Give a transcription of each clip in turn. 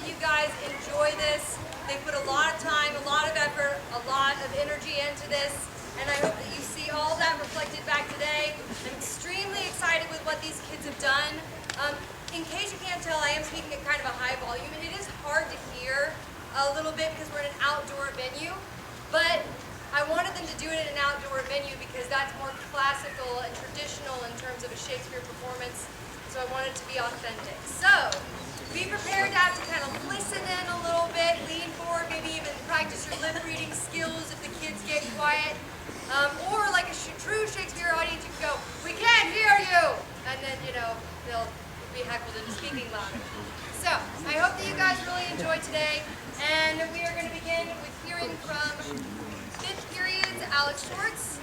that you guys enjoy this. They put a lot of time, a lot of effort, a lot of energy into this, and I hope that you see all that reflected back today. I'm extremely excited with what these kids have done. In case you can't tell, I am speaking at kind of a high volume, and it is hard to hear a little bit because we're in an outdoor venue, but I wanted them to do it in an outdoor venue because that's more classical and traditional in terms of a Shakespeare performance, so I wanted it to be authentic. So, be prepared to have to kind of listen in a little bit, lean forward, maybe even practice your lip reading skills if the kids get quiet. Or like a true Shakespeare audience, you can go, "We can't hear you!" And then, they'll be heckled into speaking louder. So, I hope that you guys really enjoyed today, and we are going to begin with hearing from 5th period's Alex Schwartz,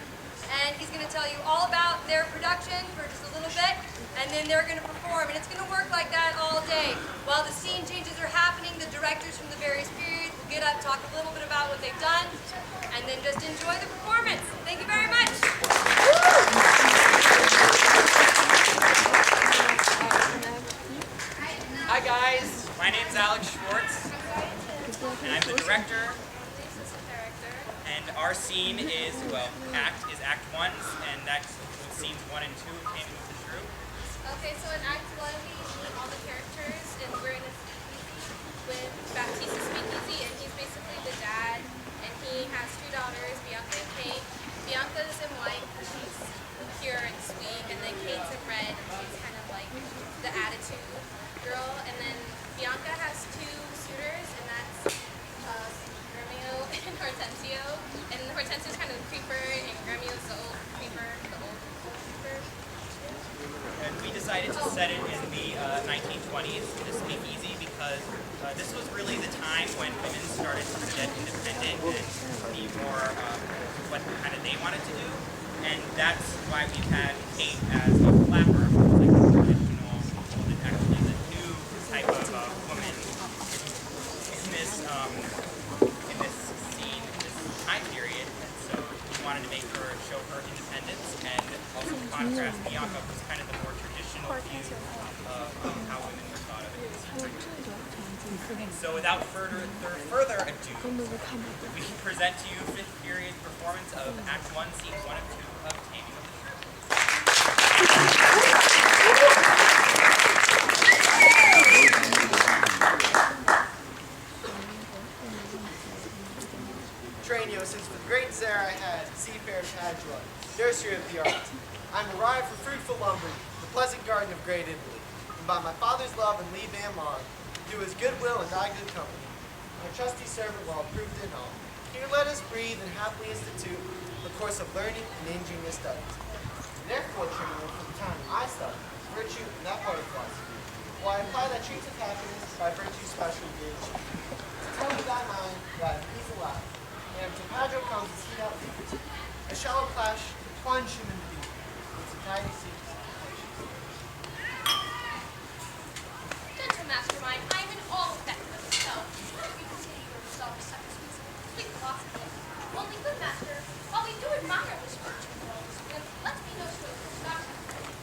and he's going to tell you all about their production for just a little bit, and then they're going to perform, and it's going to work like that all day. While the scene changes are happening, the directors from the various periods will get up, talk a little bit about what they've done, and then just enjoy the performance. Thank you very much. Hi guys, my name's Alex Schwartz, and I'm the director. And our scene is, Act 1, and that's scenes 1 and 2 of Taming with the Shrew. Okay, so in Act 1 we meet all the characters, and we're in a speakeasy with Baptista's speakeasy, and he's basically the dad, and he has 2 daughters, Bianca and Kate. Bianca's in white because she's pure and sweet, and then Kate's in red, and she's kind of like the attitude girl, and then Bianca has 2 suitors, and that's and Hortensio, and Hortensio's kind of the creeper, and Gremio's the old creeper, And we decided to set it in the 1920s, the speakeasy, because this was really the time when women started to get independent and be more what kind of they wanted to do, and that's why we've had Kate as a flapper, like a traditional, actually the new type of woman in this time period, and so we wanted to make her show her independence and also contrast Bianca was kind of the more traditional view of how women were thought of in this time. So without further ado, we present to you 5th period performance of Act 1, Scenes 1 and 2 of Taming with the Shrew. Since the great Zara had seafared Padua, nursery of the arts, I'm arrived from fruitful Lombardy, the pleasant garden of great Italy, and by my father's love and leave and law, do his good will and thy good company. My trusty servant well approved in all. Here let us breathe and happily institute the course of learning and ingenious studies. Therefore, Training, from the time I study virtue and that part of philosophy, will I apply that treats of happiness by virtue's special gauge. To tell me thy mind that he's alive. And if Padua comes to see out leaves, a shallow clash to plunge him in the deep, with some tiny seas. Gentle mastermind, I am in all effect of myself. You consider yourself a such sweet philosophy. Only good master, while we do admire this virtue of all this wisdom, let's be no strangers, not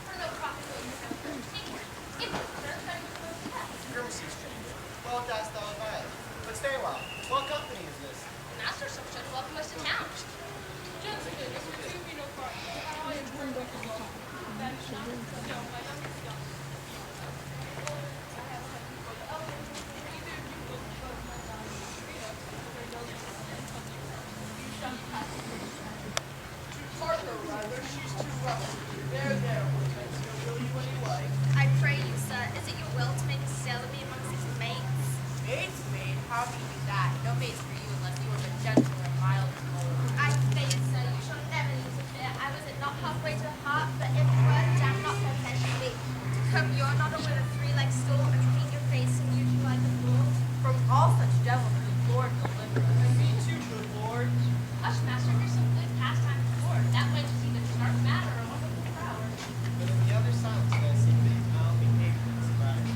for no profit will you have undertaken. If you deserve, then you will be left. Gramercy, stranger. Well dost thou advise. But stay a while. What company is this? Master so should welcome us to town. Partner, rather, she's too rough. There, Hortensio, will you any like? I pray you, sir, is it your will to make a sale of me amongst these mates? Maid's maid? How can you do that? No maid's for you unless you are the gentle and mild and bold. I say it, sir, you shall never use a fear. I was it not halfway to the heart, but if it were, damn not perpetually. Come, you're not a with a 3-legged stool, and clean your face and use you like a fool. From all such devils, good Lord deliver us. And me too, good lord. Hush, master, here's some good pastime before. That way to see the sharp matter or one of the crowd. But in the other silence, I see things now behaving in surprise.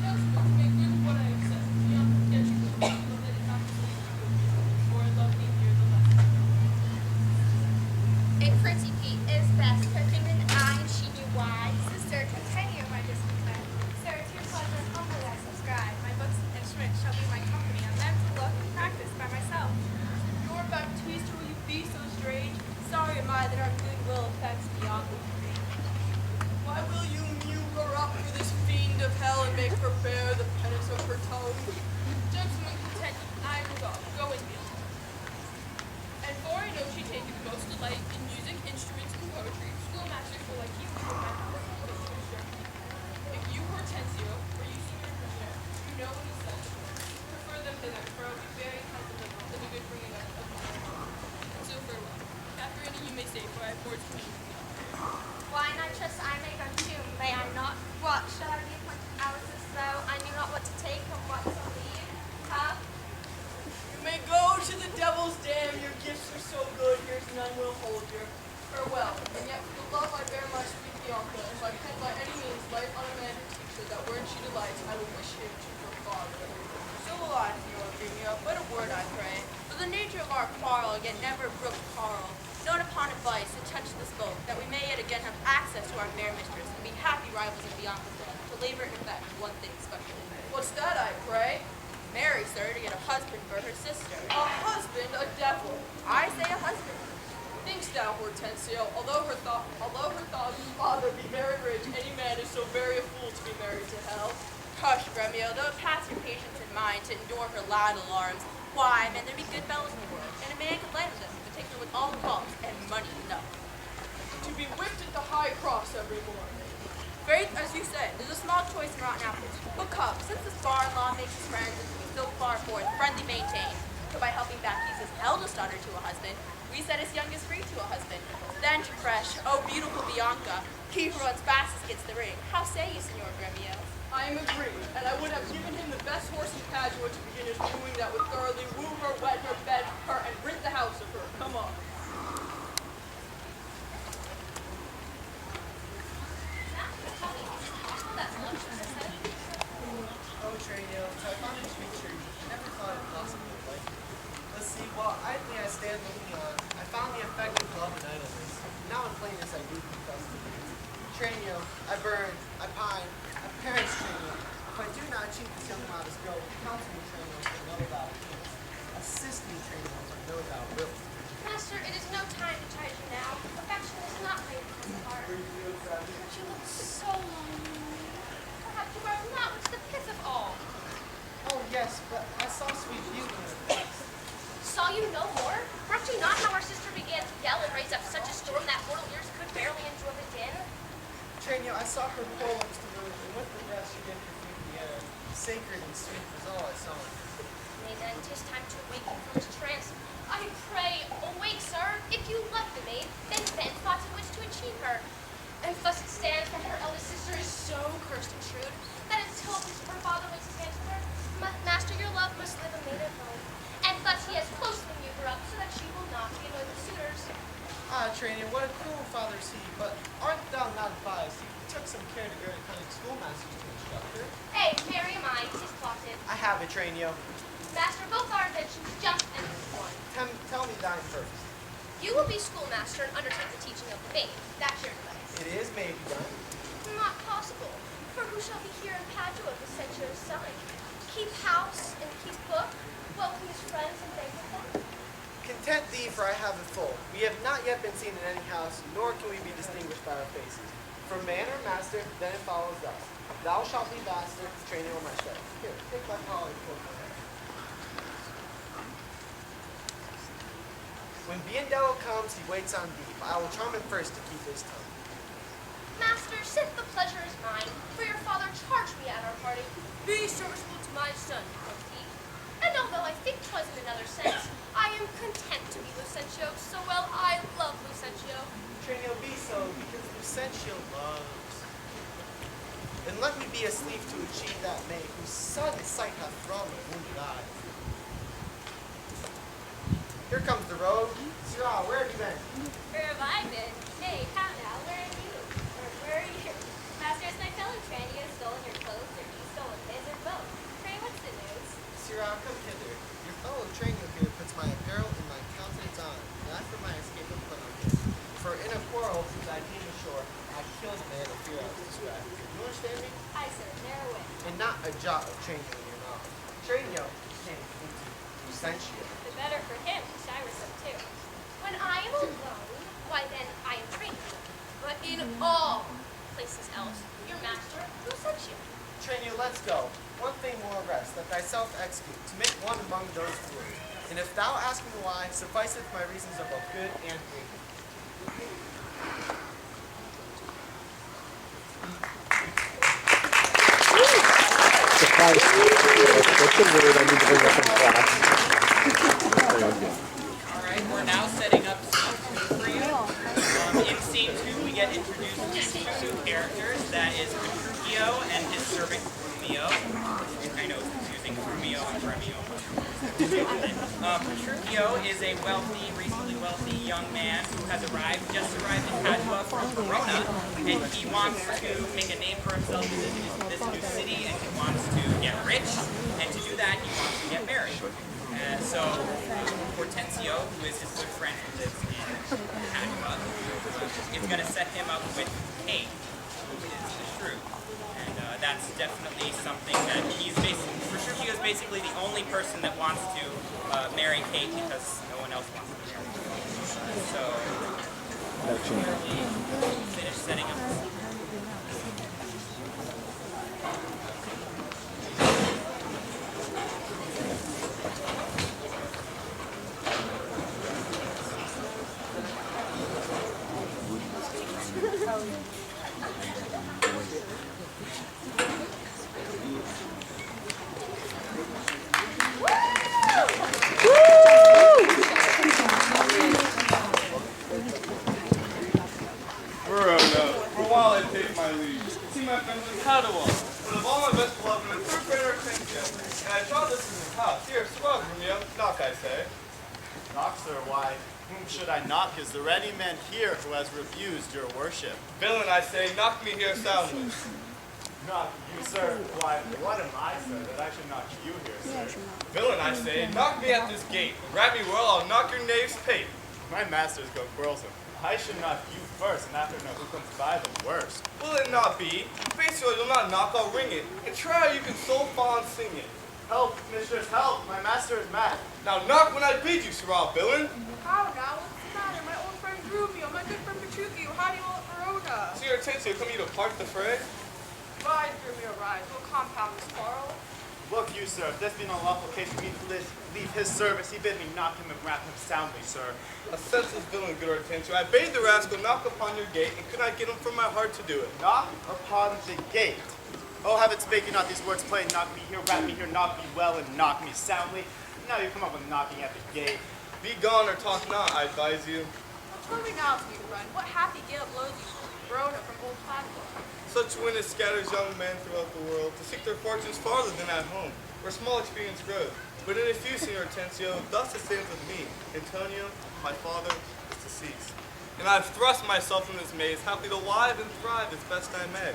Just make good what I have said. Beyond forget you will let it not believe you, for prepare the penance of her tongue. Gentlemen content, I resolve, go in me. And for I know she taketh most delight in music, instruments, and poetry, schoolmasters will like you for my personal place to instruct. If you Hortensio, or you senior Virginia, you know what is said, prefer them hither, for it will be very comfortable for the good bringing up of my home. And so farewell. Catherine, you may stay, for I have boards coming from the office. Why not trust I may run too, may I not? What, shall I be appointed hours as though I knew not what to take or what to leave? Huh? You may go to the devil's dam, your gifts are so good, here's none will hold you. Farewell, and yet for the love I bear my sweet Bianca, if I can by any means light on a man who teaches that wherein she delights, I will wish him to her father. So will I, Senor Gremio, but a word I pray. For the nature of our quarrel, yet never brook quarrel, known upon advice, and touch this boat, that we may yet again have access to our fair mistress, and be happy rivals in Bianca's love, to labor in effect one thing especially. What's that, I pray? Marry, sir, to get a husband for her sister. A husband, a devil. I say a husband. Thinkst thou, Hortensio, although her father be very rich, any man is so very a fool to be married to hell? Hush, Gremio, though pass your patience in mind to endure her loud alarms. Why, man, there be good fellows in the world, and a man can land with them, but take her with all the faults, and money enough. To be whipped at the high cross every morning. Very, as you said, there's a small choice in rotten apples. But come, since this bar-in-law makes his friends and we so far forth, friendly maintained, so by helping Baptista's eldest daughter to a husband, we set his youngest free to a husband. Then to fresh, oh beautiful Bianca, he who runs fastest gets the ring. How say you, Senor Gremio? I am agreed, and I would have given him the best horse in Padua to begin his wooing that would thoroughly woo her, wet her, bed her, and rid the house of her. Come on. Oh, Tranio, I found a sweet tree. Never thought it possible to like it. Let's see, while idly I stand looking on, I found the effect of love and idleness. Now in plainness I do confess to you. Tranio, I burn, I pine, I perish, Tranio. If I do not achieve this young modest girl, counsel me, Tranio, for no thou canst. Assist me, Tranio, for no thou wilt. Master, it is no time to chide you now. Affection is not made from the heart. But you look so lonely. Perhaps you are not much the pith of all. Oh, yes, but I saw sweet beauty in her face. Saw you no more? Marked you not how our sister began to yell and raise up such a storm that mortal ears could barely endure the din? Tranio, I saw her pour lips to move, and with the breath she did perfume the air. Sacred and sweet was all I saw in her. Nay then, 'tis time to awaken from this trance. I pray, awake, sir. If you love the maid, then vent thoughts in which to achieve her. And thus it stands that her eldest sister is so cursed and shrewd, that until her father lays his hand to her, master, your love must live a maid at home. And thus he has closely mewed her up, so that she will not be annoyed with suitors. Ah, Tranio, what a cruel father is he, but art thou not advised? He took some care to go to cunning schoolmasters to instruct her. Hey, marry mine, 'tis plotted. I have it, Tranio. Master, both our inventions jump and one. Tell me thine first. You will be schoolmaster and undertake the teaching of the maid. That's your advice. It is maybe done. Not possible, for who shall be here in Padua, Vicentio's son? Keep house and keep book, welcome his friends and beg with them? Content thee, for I have it full. We have not yet been seen in any house, nor can we be distinguished by our faces. For man or master, then it follows thus. Thou shalt be master, Tranio or my strike. Here, take my collar and cloak. When Biendello comes, he waits on thee, but I will charm him first to keep his tongue. Master, since the pleasure is mine, for your father charged me at our party, be serviceable to my son, quoth he. And although I think 'twas in another sense, I am content to be Lucentio, so well I love Lucentio. Tranio, be so, because Lucentio loves. Then let me be a slave to achieve that maid, whose sudden sight hath thrilled my wounded eyes. Here comes the rogue. Sirrah, where have you been? Where have I been? Hey, how now? Where are you? Or where are you? Master, has my fellow Tranio stolen your clothes, or you stolen his, or both? Pray, what's the news? Sirrah, come hither. Your fellow Tranio here puts my apparel and my countenance on, and I for my escape of pleasure. For in a quarrel, as I came ashore, I killed a man of fear I was distracted. You understand me? I, sir, narrow it. And not a jot of Tranio in your mouth. Tranio came into Lucentio. The better for him, wish I were so too. When I am alone, why then I am trained. But in all places else. Your master, who sent you? Tranio, let's go. One thing more rest, that thyself execute, to make one among those rulers. And if thou ask me why, sufficeth my reasons are both good and great. That's a word I need to bring up in class. Alright, we're now setting up scene 2 for you. In scene 2, we get introduced to 2 new characters. That is Petruchio and his servant Crumio. I know it's confusing, Crumio and Cremio. Petruchio is a reasonably wealthy young man who has just arrived in Padua from Verona, and he wants to make a name for himself in this new city, and he wants to get rich, and to do that, he wants to get married. So Hortensio, who is his good friend who lives in Padua, is going to set him up with Kate, who is the Shrew. And that's definitely something that Petruchio is basically the only person that wants to marry Kate because no one else wants to marry her. So, finish setting up the scene. Verona, for a while I take my leave. See my friends in Padua, but of all my best beloved and third grader Hortensio. And I draw this in his house. Here, swell, Romeo. Knock, I say. Knock, sir, why? Whom should I knock? Is there any man here who has refused your worship? Villain, I say, knock me here soundly. Knock you, sir? Why, what am I, sir, that I should knock you here, sir? Villain, I say, knock me at this gate. Grab me well, I'll knock your knave's pate. My master's go quarrelsome. I should knock you first, and after know who comes by the worst. Will it not be? Face you, you'll not knock, I'll ring it. And try how you can so fond sing it. Help, mistress, help! My master is mad. Now knock when I bid you, Sirrah, villain. How now? What's the matter? My old friend Rubio, my good friend Petruchio, how do you all at Verona? See your Hortensio, come you to part the fray? Ride, Rubio, ride. We'll compound this quarrel. Look you, sir, if this be an unlawful case for me to leave his service, he bid me knock him and rap him soundly, sir. A senseless villain, good Hortensio. I bade the rascal knock upon your gate, and could not get him from my heart to do it. Knock upon the gate. Oh, have it spake you not these words plain, knock me here, rap me here, knock me well, and knock me soundly. Now you come up with knocking at the gate. Be gone or talk not, I advise you. Tell me now, sweet friend, what happy gale blows you from Verona from old Padua? Such wind as scatters young men throughout the world to seek their fortunes farther than at home, where small experience grows. But in a few, Senor Hortensio, thus it stands with me. Antonio, my father, is deceased. And I've thrust myself in this maze, happy to live and thrive as best I may.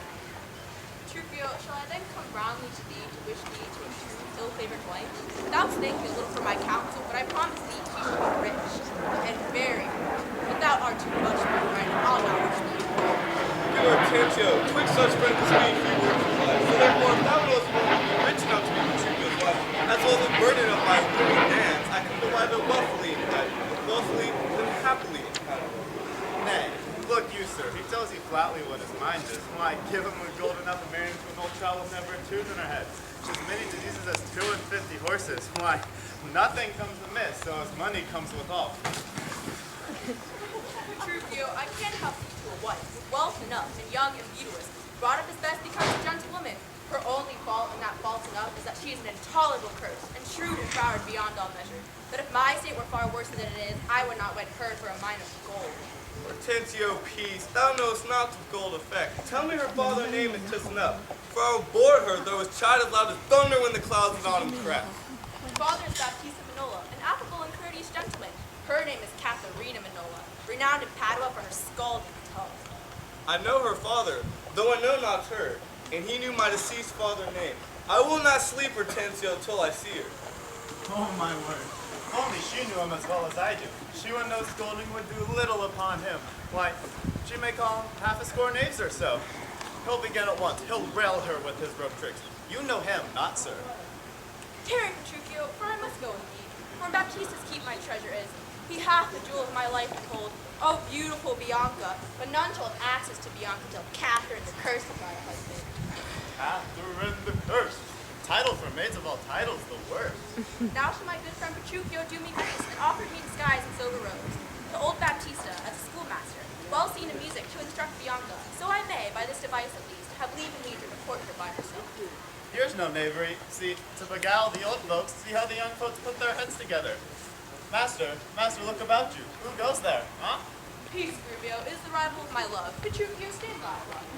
Petruchio, shall I then come roundly to thee to wish thee to a true ill-favored wife? Thou thank me a little for my counsel, but I promise thee he shall be rich and very rich. But thou art too much, my friend, and I'll not wish thee poor. Good Hortensio, twixt such friends as me, few words of life. So therefore, if thou knowest one to be rich enough to be Petruchio's wife, as well as the burden of my weary dance, I come to wive it wealthily in Padua, wealthily and happily in Padua. Nay, look you, sir, he tells you flatly what his mind is. Why, give him a gold enough and marry him to an old child with never a tooth in her head. As many diseases as 250 horses. Why, nothing comes amiss, so as money comes with all. Petruchio, I can't help thee to a wife, with wealth enough, and young and beauteous, brought up as best becomes a gentlewoman. Her only fault, and that fault enough, is that she is an intolerable curse, and shrewd and proud beyond all measure. But if my state were far worse than it is, I would not wed her for a mine of gold. Hortensio, peace, thou knowest not of gold effect. Tell me her father name and 'tis enough. For I will bore her, though his chide as loud as thunder when the clouds of autumn crack. My father is Baptista Manola, an affable and courteous gentleman. Her name is Katharina Manola, renowned in Padua for her scalding tongue. I know her father, though I know not her, and he knew my deceased father's name. I will not sleep, Hortensio, till I see her. Oh, my word. Only she knew him as well as I do. She would know scolding would do little upon him. Why, she may call him half a score knaves or so. He'll begin at once. He'll rail her with his rope tricks. You know him, not sir. Tarry, Petruchio, for I must go indeed. Where Baptista's keep my treasure is, He hath the jewel of my life behold, oh beautiful Bianca, but none shall have access to Bianca till Catherine the cursed by her husband. Catherine the Cursed. Title for maids of all titles, the worst. Now shall my good friend Petruchio do me grace, and offered me disguise and silver robes. To old Baptista, as a schoolmaster, well seen in music, to instruct Bianca, so I may, by this device at least, have leave and leisure to court her by herself. Here's no knavery. See, to beguile the old folks, see how the young folks put their heads together. Master, look about you. Who goes there, huh? Peace, Rubio, is the rival of my love. Petruchio, stand by, love.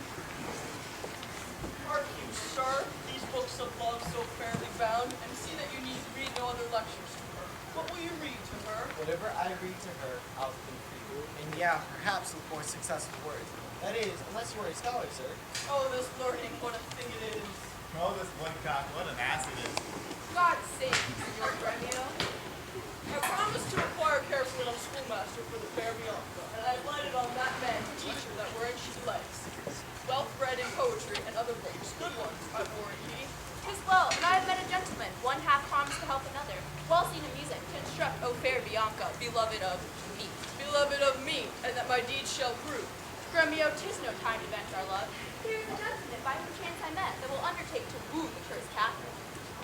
Hark you, sir, these books of love so fairly bound, and see that you need read no other lectures to her. What will you read to her? Whatever I read to her, I'll think for you. And yeah, perhaps with more successful words. That is, unless you are a scholar, sir. Oh, this learning, what a thing it is. Oh, this woodcock, what an ass it is. God save you, Signor Gremio. I promised to acquire carefully on schoolmaster for the fair Bianca, and I have lighted on that man to teach her that wherein she likes. Well bred in poetry and other books, good ones, I warrant ye. 'Tis well, and I have met a gentleman, one half promised to help another, well seen in music, to instruct, O fair Bianca, beloved of me. Beloved of me, and that my deeds shall prove. Gremio, 'tis no time to vent our love. Here is a gentleman by whom chance I met, that will undertake to woo the cursed Catherine.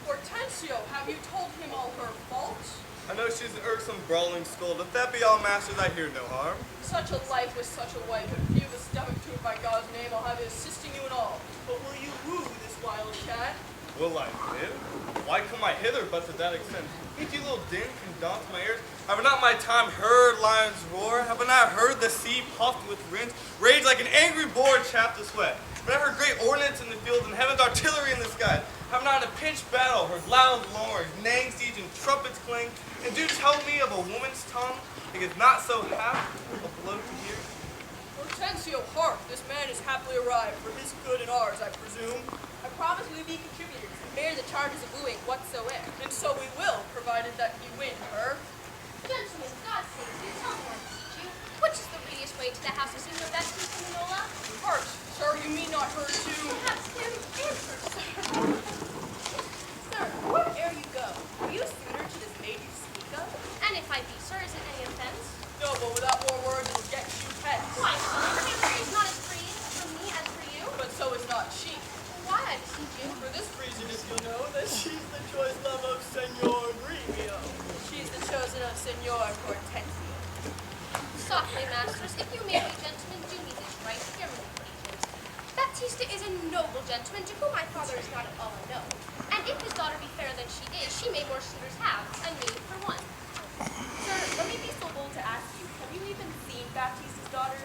Hortensio, have you told him all her faults? I know she's an irksome, brawling scold. If that be all, masters, I hear no harm. Such a life with such a wife, and few the stomach to it by God's name, I'll have it assisting you in all. But will you woo this wild cat? Will I live? Why come I hither but to that extent? Ain't you little din can daunt my ears? Have I not my time heard lions roar? Have I not heard the sea puffed with winds, rage like an angry boar chapped to sweat? Have I heard great ordnance in the field and heaven's artillery in the sky? Have not in a pinched battle heard loud roars, neighing siege and trumpets clang? And do tell me of a woman's tongue, it is not so half a blow to hear? Hortensio, hark, this man is happily arrived, for his good and ours, I presume. I promise we be contributors, and bear the charges of wooing whatsoever. And so we will, provided that you win her. Gentlemen, God save you, tell me what to teach you. Which is the readiest way to the house of Signor Baptista Minola? Hark, sir, you mean not her too? Perhaps him and her, sir. Sir, where'er you go, are you a suitor to this maid you speak of? And if I be, sir, is it any offense? No, but without more words, it'll get you hence. Why, sir, is not as free for me as for you? But so is not she. Why, I beseech you? For this reason, if you know, that she's the choice love of Senor Gremio. She's the chosen of Signor Hortensio. Softly, masters, if you may be gentlemen, do me this right, hear me, preachers. Baptista is a noble gentleman to whom my father is not at all unknown. And if his daughter be fairer than she is, she may more suitors have, and me for one. Sir, let me be so bold to ask you, have you even seen Baptista's daughter?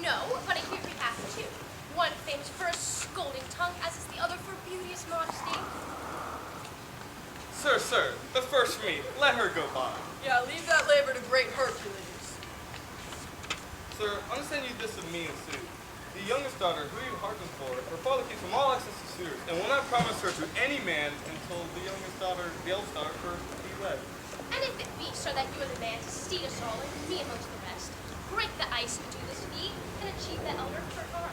No, but I hear we have two. One famous for a scolding tongue, as is the other for beauteous modesty. Sir, the first for me, let her go by. Yeah, leave that labor to great Hercules. Sir, understand you this of me and Sue. The youngest daughter, who you hearken for, her father keeps from all access to suitors, and will not promise her to any man until the youngest daughter, the eldest daughter, first be wed. And if it be so that you are the man to steed us all, and me amongst the rest, break the ice and do this feat, and achieve that elder for her.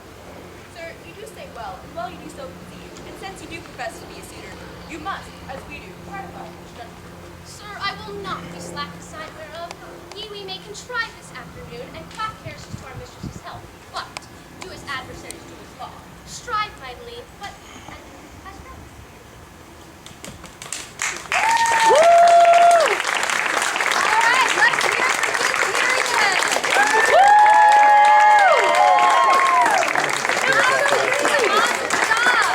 Sir, you do say well, and well you do so conceive. And since you do profess to be a suitor, you must, as we do, gratify each gentleman. Sir, I will not be slack aside whereof. Ye we may contrive this afternoon, and clap carriages to our mistress's health. But do as adversaries do his law. Strive mightily, but as friends. Alright, let's hear it for good period. Awesome job.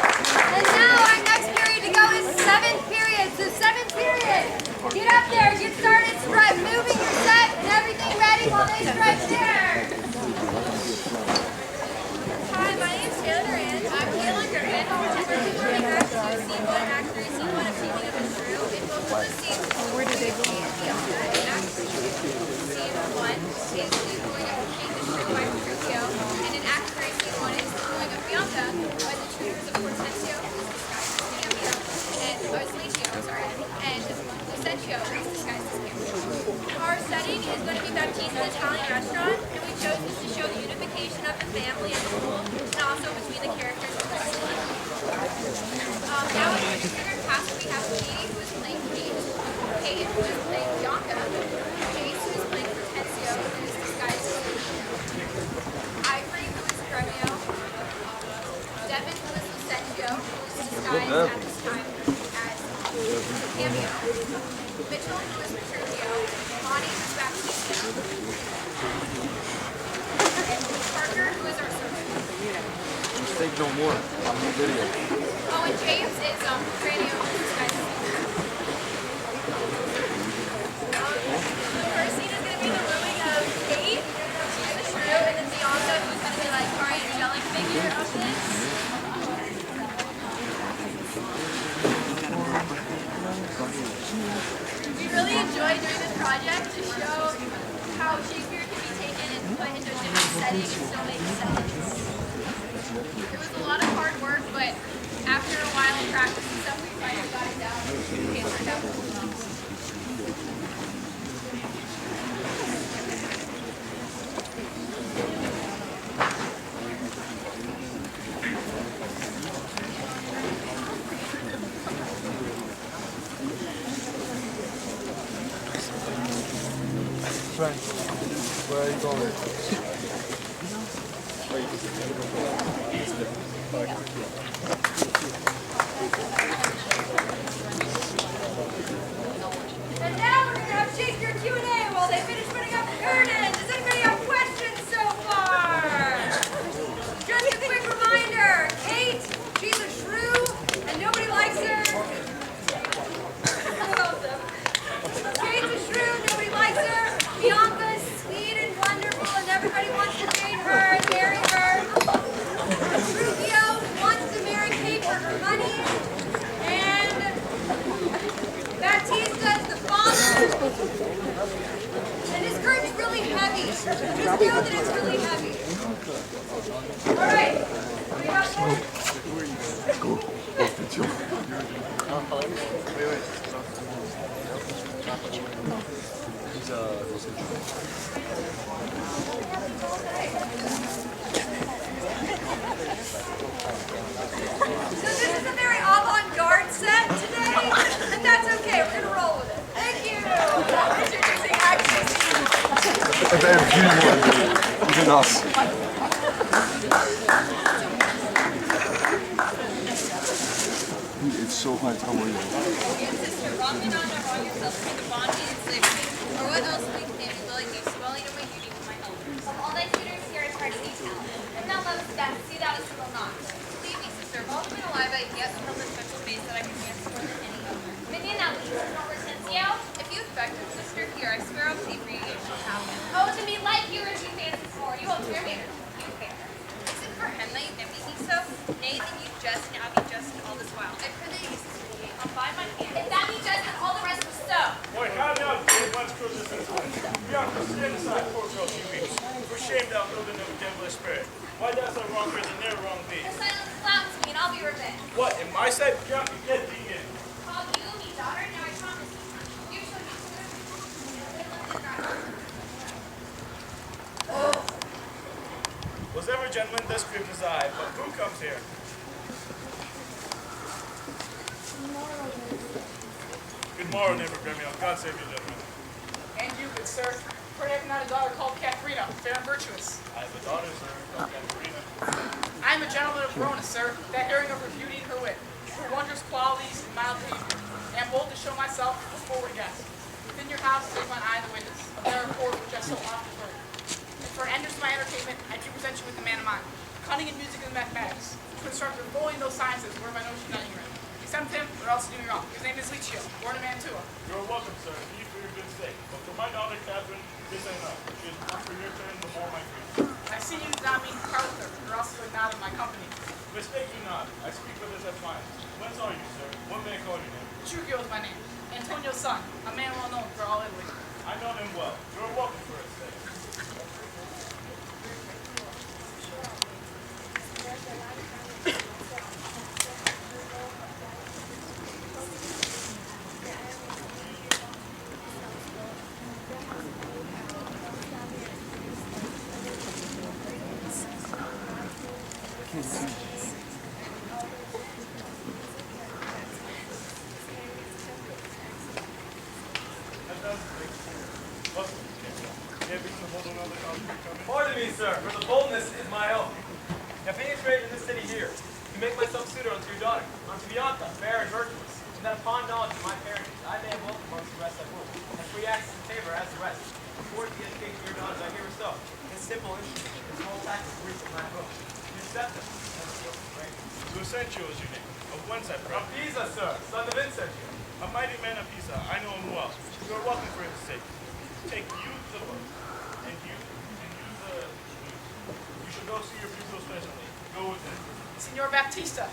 And now our next period to go is 7th period. So 7th period. Get up there, get started, stretch, moving your set and everything ready while they stretch there. Hi, my name's Taylor Duran. I'm Taylor Duran. We're performing Act 2, Scene 1, Act 3, Scene 1 of Taming of Shrew. In both of the scenes, where did they go? Bianca. In Act 3, Scene 1 is the pulling of the king, the Shrew by Petruchio. And in Act 3, Scene 1 is the pulling of Bianca by the tutors of Hortensio, who's disguised as Bianca, and Slatio, sorry, and Lucentio, who's disguised as Cameo. Our setting is going to be Baptista Italian restaurant, and we chose this to show the unification of the family and the school, and also between the characters of the scene. Now in the considered cast, we have Lee, who is playing Kate, Kate, who is playing Bianca, Jace, who is playing guys at this time as cameo. Mitchell, who is Petruchio, Bonnie, who's Baptista, and Parker, who is our servant. Mistake no more. I'm the video. Oh, and James is Cranio, who's guys. The first scene is going to be the wooing of Kate, she's the Shrew, and then Bianca, who's going to be like our angelic figure of this. We really enjoyed doing this project to show how Shakespeare can be taken and put into a different setting and still make sense. It was a lot of hard work, but after a while of practice and stuff, we finally got it down. It turned out really well. Frank, where are you going? And now we're going to have Shakespeare Q&A while they finish putting up the curtain. Does anybody have questions so far? Just a quick reminder, Kate, she's a shrew, and nobody likes her. Kate's a shrew, nobody likes her. Bianca's sweet and wonderful, and everybody wants to date her and marry her. Rubio wants to marry Kate for her money. And Baptista's the father. And his curtain's really heavy. Just know that it's really heavy. All right. We got this? So this is a very avant-garde set today, and that's okay. We're gonna roll with it. Thank you. Introducing actress. Even us. It's so hard. How are you? Sister, wrong me not, wrong yourself, for the bondage and slavery. Or what else we can be willing to swelling in my duty with my help. Of all thy suitors here is hard to tell. If thou lovest them, see thou a single not. Believe me, sister, while I've been alive, I have yet to the special face that I can answer more than any other. Minion thou least, nor Hortensio. If you affect him, sister, here, I swear I'll plead for you, you shall have him. Oh, to me like you as you fancies for, you will fear me. You fear. Is it for him that you envy me so? Nay, then you jest, and I'll be just all this while. I pray that you, sister Kate, I'll bind my hand. If that be just, then all the rest was so. Boy, how now, let's cruise this into it. Bianca, stand aside for a few weeks. For shame thou building of a devilish spirit. Why dost thou wrong her than their wrong thee? The silence flouts me, and I'll be revenged. What, in my sight? Bianca, get thee in. Call you me daughter, now I promise you. You shall be Was ever gentleman thus gripped his eye, but who comes here? Good morrow, neighbor Gremion. God save you, gentlemen. And you, good sir. Pray have not a daughter called Katharina, fair and virtuous. I have a daughter, sir, called Katharina. I am a gentleman of Verona, sir, that hearing of her beauty and her wit, her wondrous qualities and mild behavior, am bold to show myself a forward guest. Within your house is my eye the witness of their report which I so often heard. And for an end to my entertainment, I do present you with the man of mine, cunning in music and mathematics, to instruct her fully in those sciences whereof I know she's not ignorant. Exempt him, or else do me wrong. His name is Licio, born in Mantua. You are welcome, sir, indeed for your good sake. But for my daughter, Catherine, this I know. She has come for your turn before my feet. I see you do not mean to part with her, or else you would not in my company. Mistake you not. I speak with as I find. Whence are you, sir? What may I call your name? Petruchio is my name. Antonio's son, a man well known for all Italy. I know him well. You are welcome for his sake. Pardon me, sir, for the boldness is my own. Now penetrate in the city here. to make myself suitor unto your daughter, unto Bianca, fair and virtuous, and that upon knowledge of my parentage, I may have wealth amongst the rest I rule, and free access and favor as the rest. Towards the education of your daughters, I hear bestow, in simple instruments, and small taxes reach of my book. You accept them, and the yoke is great. Lucentio is your name. Of whence I pray? Of Pisa, sir, son of Vincentio. A mighty man of Pisa, I know him well. You are welcome for his sake. Take you the book, and you the news. You shall go see your pupils presently. Go with them. Signor Baptista,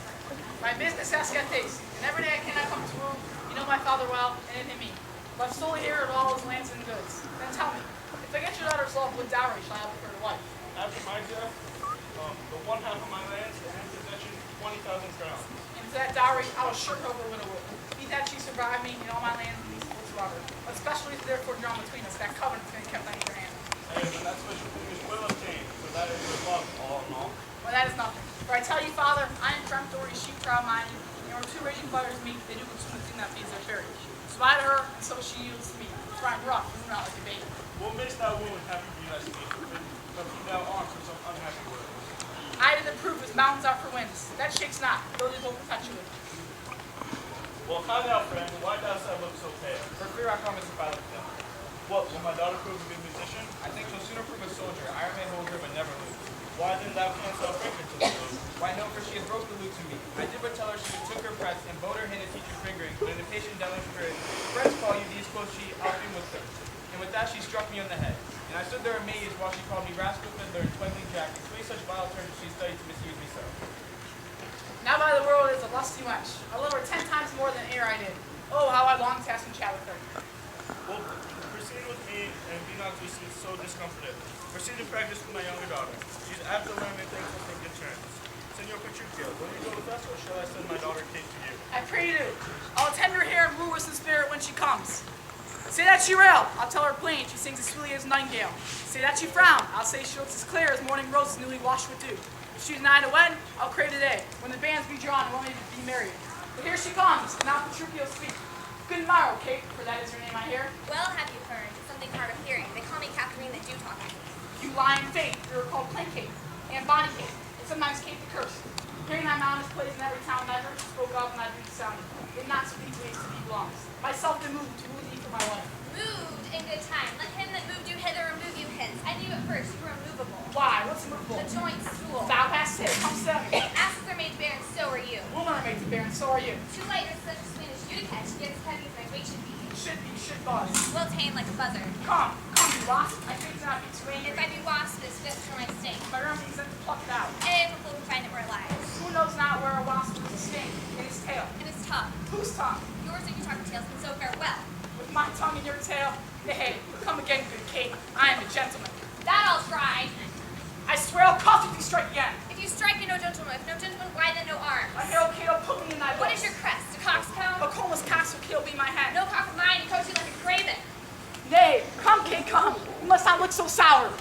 my business has got taste, and every day I cannot come to room. You know my father well, and in me. But I've stolen here of all his lands and goods. Then tell me, if I get your daughter's love, what dowry shall I have for her wife? After my death, the one half of my lands and in possession 20,000 crowns. And for that dowry, I will sure hope a widow. Be that she survive me in all my lands and these whatsoever. But especially is therefore drawn between us, that covenant's been kept on either hand. And that special thing is well obtained, for that is your love, all in all. Well, that is nothing. For I tell you, Father, I am peremptory, sheep proud-minded, and where two raging fires meet, they do consume the thing that feeds their fury. So I to her, and so she yields to me. For I'm rough, and not like a baby. What makes thou woman happy be thy speech, but be thou armed for some unhappy word? I did approve as mountains are for winds. That shakes not, though they will perpetuate. Well, how now, friend, why dost thou look so pale? For fear I promise if I look down. What, will my daughter prove a good musician? I think she'll sooner prove a soldier. I may hold her, but never lose. Why then thou canst thou break her to the lute? Why no, for she has broke the lute to me. I did but tell her she took her press and bowed her hand to teach her fingering, but in the patient dealing spirit, friends call you these, quoth she, I'll be with her. And with that she struck me on the head. And I stood there amazed while she called me rascal fiddler and twinkling jack, and 20 such vile terms as she studied to misuse me so. Now by the world is a lusty wench. I love her 10 times more than e'er I did. Oh, how I long to have some chat with her. Well, proceed with me, and be not so discomforted. Proceed to practice with my younger daughter. She's apt to learn and thankful for good turns. Senor Petruchio, will you go with us, or shall I send my daughter Kate to you? I pray you do. I'll attend her here and woo us in spirit when she comes. Say that she rail, I'll tell her plain, she sings as sweetly as a nightingale. Say that she frown, I'll say she looks as clear as morning roses newly washed with dew. If she's nigh to wed, I'll crave today, when the bands be drawn and we'll be married. But here she comes, and now Petruchio speak. Good morrow, Kate, for that is her name I hear. Well, have you heard? Something hard of hearing. They call me Catherine the Dew Talker. You lie in faith, you're called Plain Kate, and Bonnie Kate, and sometimes Kate the Curse. Hearing thy mountainous plays in every town that I heard you spoke of and I breathed sounded. It not to these ways to thee belongs. Myself did move to woo thee for my life. Moved in good time. Let him that moved you hither remove you hence. I knew at first you were immovable. Why? What's movable? The joint stool. Thou hast hit, come set me. Asses are made bare, and so are you. Women are made to bear, and so are you. Too light or such a swing as you to catch, yet as heavy as my weight should be. Should buzz. Well tamed like a buzzard. Come, you wasp. I think not be too angry. If I be wasp, this fist for my sting. My arm is sent to pluck it out. And if a fool can find it, we're alive. Who knows not where a wasp is a sting? In his tail. In his tongue. Whose tongue? Yours if you talk of tails, and so farewell. With my tongue in your tail? Nay, come again, good Kate. I am a gentleman. That I'll try. I swear I'll cuff if you strike again. If you strike, you're no gentleman. If no gentleman, why then no arms? My hair, Cato, put me in thy What boat. is your crest? A coxcomb? A combless cox will kill be my head. No cock of mine, you coach you like a craven. Nay, come, Kate, come. You must not look so sour.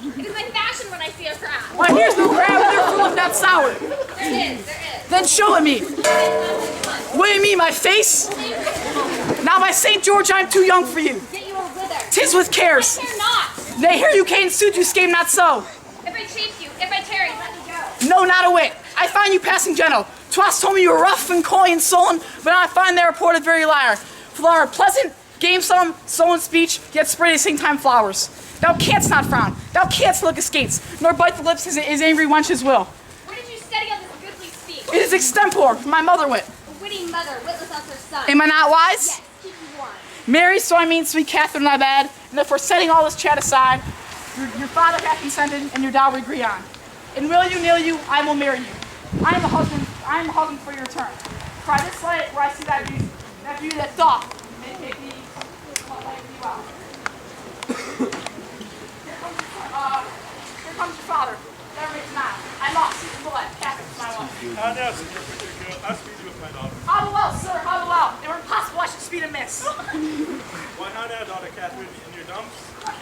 It is my fashion when I see a crab. Why, here's no crab, they're full of that sour. There is. Then show it me. What do you mean, my face? Now, by St. George, I'm too young for you. Yet you are wither. 'Tis with cares. I care not. Nay, here you came, suit you scheme not so. If I chafe you, if I tarry, let me go. No, not a whit. I find you passing gentle. 'Twas told me you were rough and coy and sullen, but now I find they report a very liar. For thou art pleasant, gamesome, sullen speech, yet spray at the same time flowers. Thou canst not frown, thou canst look askance, nor bite the lips his angry wenches will. Where did you study all this goodly speech? It is extempore, from my mother wit. A witty mother, witless as her son. Am I not wise? Yes, keep you warm. Mary, so I mean, sweet Catherine, I bad, and if we're setting all this chat aside, your father hath consented, and your dowry agree on. And will you, nill you, I will marry you. I am the husband for your return. Try this light where I see that beauty that doth make me like thee well. Here comes your father. Never makes not. I'm off, seek the blood. Catherine's my wife. How now, Senor Petruchio? I'll speak with my daughter. How well, sir, how well. It were impossible I should speed amiss. Why, how now, daughter Catherine, in your dumps?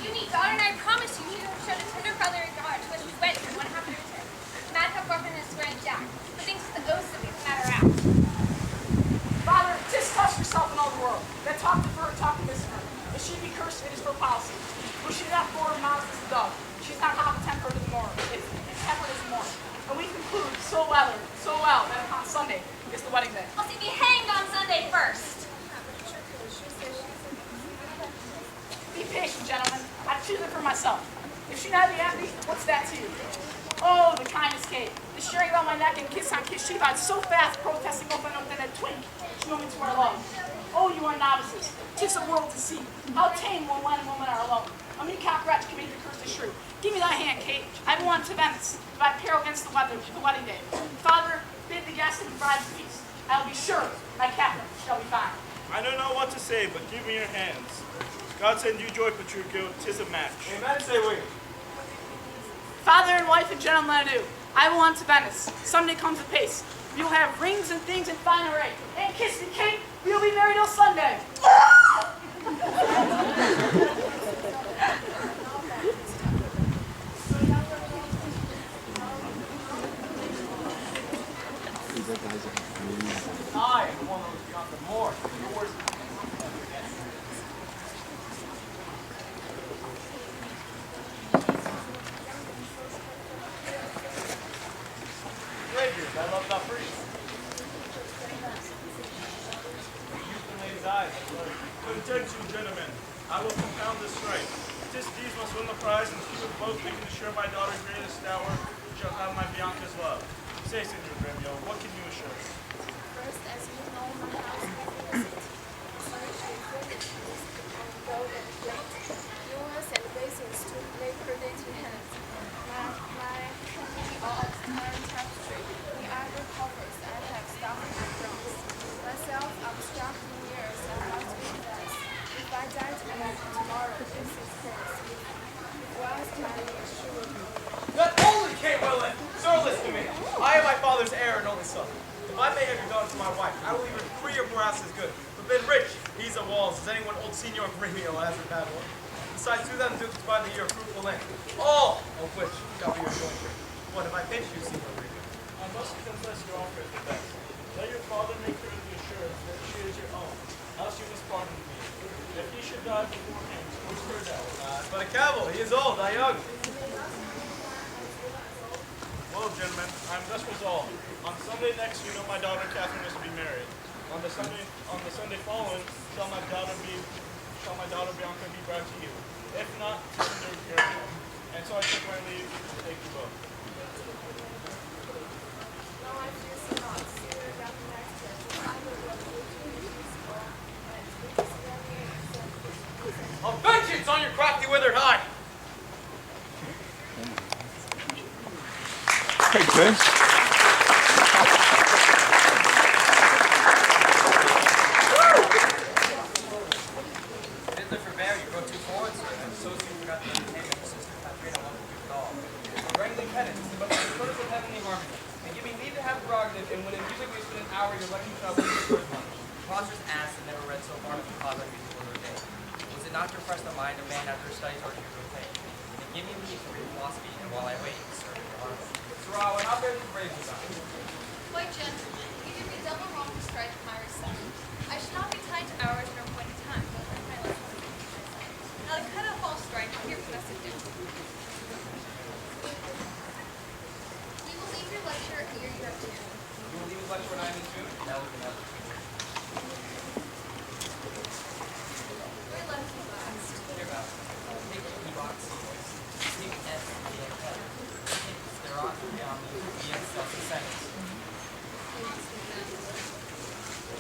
You need daughter, and I promise you, you showed a tender brother regard to which we wed for 1/2 of return. Mad cup orphan and swearing jack. But thinks the oaths of the matter out. Father, distrust yourself in all the world. That talk to her, talk to miss her. If she be cursed, it is for policy. For she not 4 miles as a dove. She's not half a temper to the more. It's tempered as more. And we conclude, so well, that upon Sunday is the wedding day. I'll see me hanged on Sunday first. Be patient, gentlemen. I choose it for myself. If she not be happy, what's that to you? Oh, the kindness, Kate. The sharing about my neck and kiss on kiss, she died so fast, protesting open up in a twink. She moved to our love. Oh, you are novices. 'Tis a world to see. How tame when one and woman are alone. A meat-cock wretch can make the curse to Shrew. Give me thy hand, Kate. I belong to Venice. By peril against the weather, the wedding day. Father, bid the guests and the bride's peace. I will be sure my Catherine shall be fine. I don't know what to say, but give me your hands. God send you joy, Petruchio. 'Tis a match. Amen, say we. Father and wife and gentlemen adieu. I belong to Venice. Someday comes apace. You'll have rings and things in fine array. And kiss me, Kate. We'll be married till Sunday. I am the one who was beyond the more. Yours. Rapiers, I love not free. Youth and ladies' eyes. Content you, gentlemen. I will compound this strife. 'Tis these must win the prize, and few of both making assure my daughter greatest dower shall have my Bianca's love. Say, Senor Gremio, what can you assure? First, as you know, my house is visit. Search for the trees on gold and plate. Ewers and basins to lay predating hands. My company of iron tapestry. In ivory covers, I have stuffed and bronze. Myself, I'm strapped in years, I must be blessed. If I die tomorrow, this is first. If last time is sure. Not only Kate Willett, sir, listen to me. I am my father's heir and only son. If I may have your daughter to my wife, I will leave her 3 or 4 houses good. But then rich, he's a walls, as anyone old Signor Gremio has a bad one. Besides, to them dukes by the year of fruitful land, all of which shall be your jointure. What if I pinch you, Signor Gremio? I must confess your offer is the best. Let your father make her the assurance that she is your own, else you must pardon me. If he should die beforehand, what's her death? But a cavil, he is old, I young. Well, gentlemen, I am thus resolved. On Sunday next, you know my daughter Catherine is to be married. On the Sunday following, shall my daughter Bianca be brought to you. If not, to Senor Gremio. And so I take my leave to take you both. No, I fear so not. Sooner than the next day, I will go to school, and it is very A vengeance on your crafty withered hide! Thanks, Vince. Fiddler for bear, you rode too forward, sir. And so soon forgot the entertainment of Sister Katrina wanted to do at all. Wrangling penance, but the first of heavenly harmony. And give me leave to have prerogative, and when in music we spend an hour, your lecture shall be the first one. Monsters asked and never read so far as the cause of musical ordained. Was it not to impress the mind of man after studies or to proclaim? And give me leave to read philosophy, and while I wait, serve your heart. Sirrah, when I'll bear the brave design. Quite gentlemen, you do me double wrong to strike my respect. I should not be tied to hours nor appointed time, but learn my lesson. Now to cut off all strife, here we must do. You will leave your lecture here you have to. You will leave his lecture when I am in tune? That would be never. Your lesson last. Hear about it. Take the box. Take S, the head. Take the steron, beyond the self-sentence.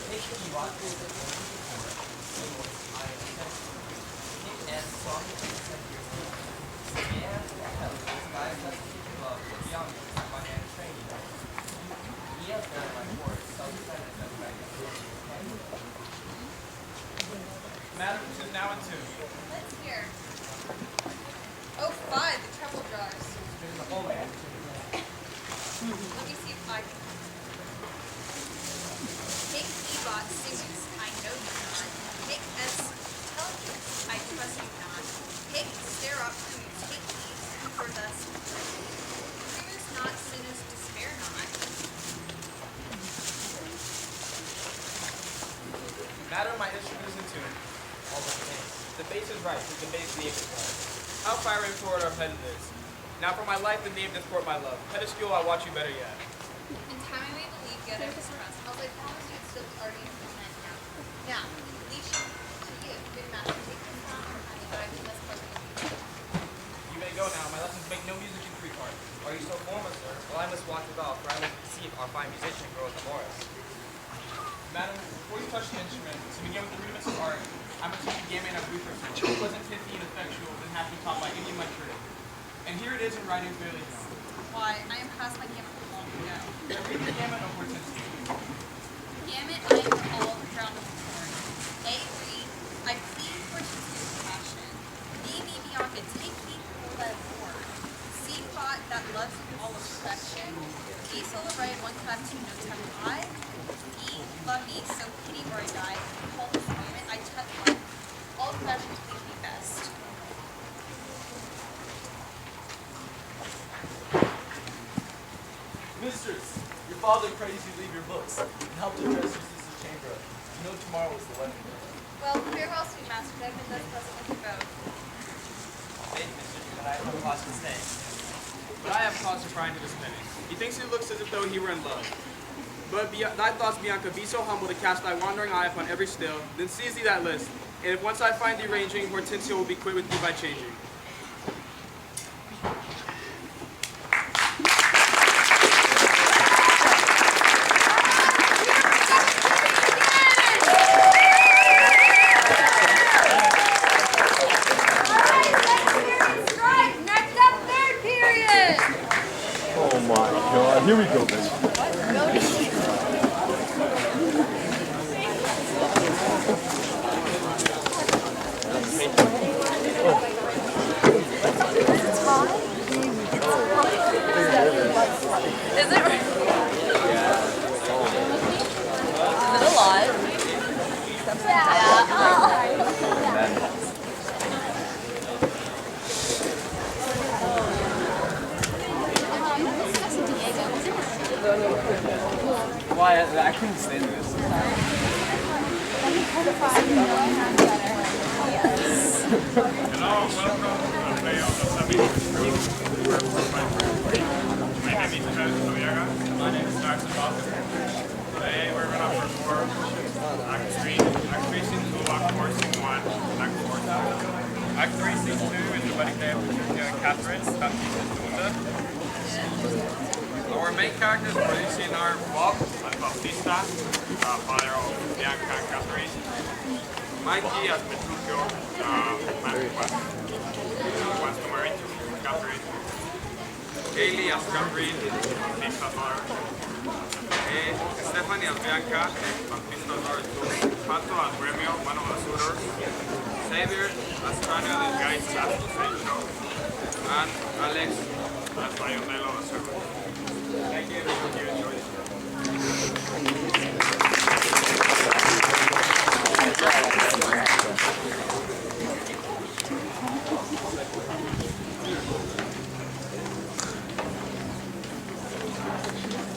Take the box. Take S, soft, and yeah, hell, this guy has to keep love, beyond my man training. Yes, there my word, self-sentence, and back. Madam, it is now in tune. Let's hear. Oh, 5, the treble jars. This is the whole man. Let me see if I can. Take E-bot, Simmons, I know you not. Take S, intelligence, I trust you not. Take Sterop, who take these, who for thus. Fears not, sinners, despair not. Madam, my instrument is in tune. All but the bass. The bass is right, but the bass knave is right. How fiery forward our pedal is. Now for my life the knave doth court my love. Pedescule, I watch you better yet. In Taming, we believe God and mistrust. Although I promise you it's still already in the night now. Now, leash to you. Good master, take this on, or honey, but I think that's pleasant with you. You may go now. My lessons make no music in three parts. Are you so formal, sir? Well, I must walk it off, for I will deceive our fine musician girls among us. Madam, before you touch the instrument, to begin with the rudiments of art, I must teach you gamma and a brief recital. Pleasant, pithy, and effectual, then have to be taught by any of my trade. And here it is in writing fairly known. Why, I am past my gamut long ago. Read the gamut of Hortensia. Gamut, I am all around the corn. A, read, I plead for sincere passion. B, me, Bianca, take heed for thy ward. C, thought that loves you all affection. D, solo right, one clap, two, no time to I. E, love me, so pity or I die. Call this moment, I touch life. All passion please me best. Mistress, your father prays you leave your books and help to dress your sister's chamber. You know tomorrow is the wedding day. Well, farewell, sweet master. I've been thus pleasant with you both. Faith, mistress, but I have no cause to stay. But I have cause to pry into this minute. He thinks he looks as if though he were in love. But thy thoughts, Bianca, be so humble to cast thy wandering eye upon every still, then seize thee that list, and if once I find thee ranging, Hortensia will be quit with thee by changing. Oh my god, here we go, baby. Is it right? Is it alive? Why, I couldn't stand this. Hello, welcome to the play of the Taming. My name is Shrew. My name is Jackson Boston. Today we're going to perform Act 3. Act 3, Scene 2, Act 4, Scene 1, Act 4. Act 3, Scene 2 is the wedding day of Patricia and Catherine, Baptista's daughter. Our main characters for this scene are Bob as Baptista, father of Bianca and Catherine. Mikey as Petruchio, man who wants to marry Catherine. Kaylee as Catherine, Baptista's daughter. Stephanie as Bianca, Baptista's daughter too. Pato as Remio, one of the suitors. Xavier as Tanya, the guy staff to say show. And Alex as Lionello, the servant. Thank you, hope you enjoy the show.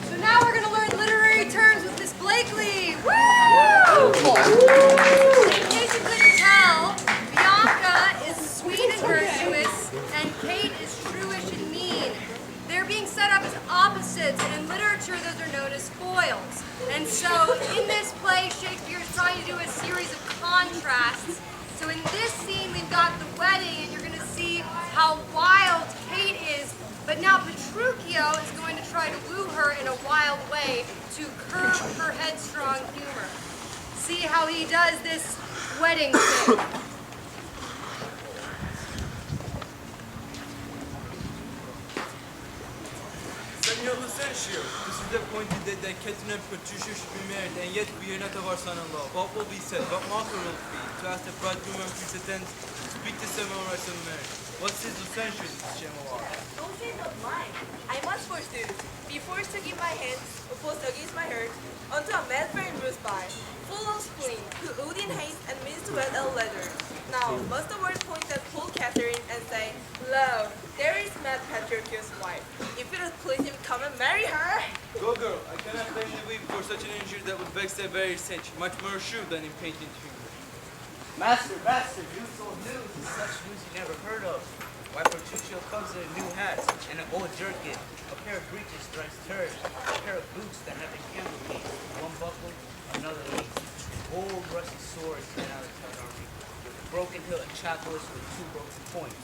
So now we're going to learn literary terms with Miss Blakely. Woo! In case you couldn't tell, Bianca is sweet and virtuous, and Kate is shrewish and mean. They're being set up as opposites, and in literature, those are known as foils. And so, in this play, Shakespeare is trying to do a series of contrasts. So in this scene, we've got the wedding, and you're going to see how wild Kate is. But now Petruchio is going to try to woo her in a wild way to curb her headstrong humor. See how he does this wedding thing. Senor Lucentio, this is the appointed day that Catherine and Patricia should be married, and yet we are not of our son-in-law. What will be said? What marker will it be? To ask the bridegroom and priest attend to speak the ceremony rites of marriage. What says Lucentio in this Chamois? Don't say not mine. I must forsooth be forced to give my hands opposed against my hurt unto a mad fair in Bruce by, full of spleen, who Odin hates and means to wed a leather. Now must the word point at full Catherine and say, Lo, there is mad Patricia's wife. If it would please him, come and marry her. Go girl, I cannot blame the weep for such an injury that would vex their very cinch, much more shrewd than impatient humor. Master, news old news is such news you never heard of. Why Petruchio comes in a new hat and an old jerkin, a pair of breeches stripes turd, a pair of of boots that have been handled me. One buckled, another leaf. Old rusty swords ran out of Town Army, with a broken hilt and chapels with 2 broken points.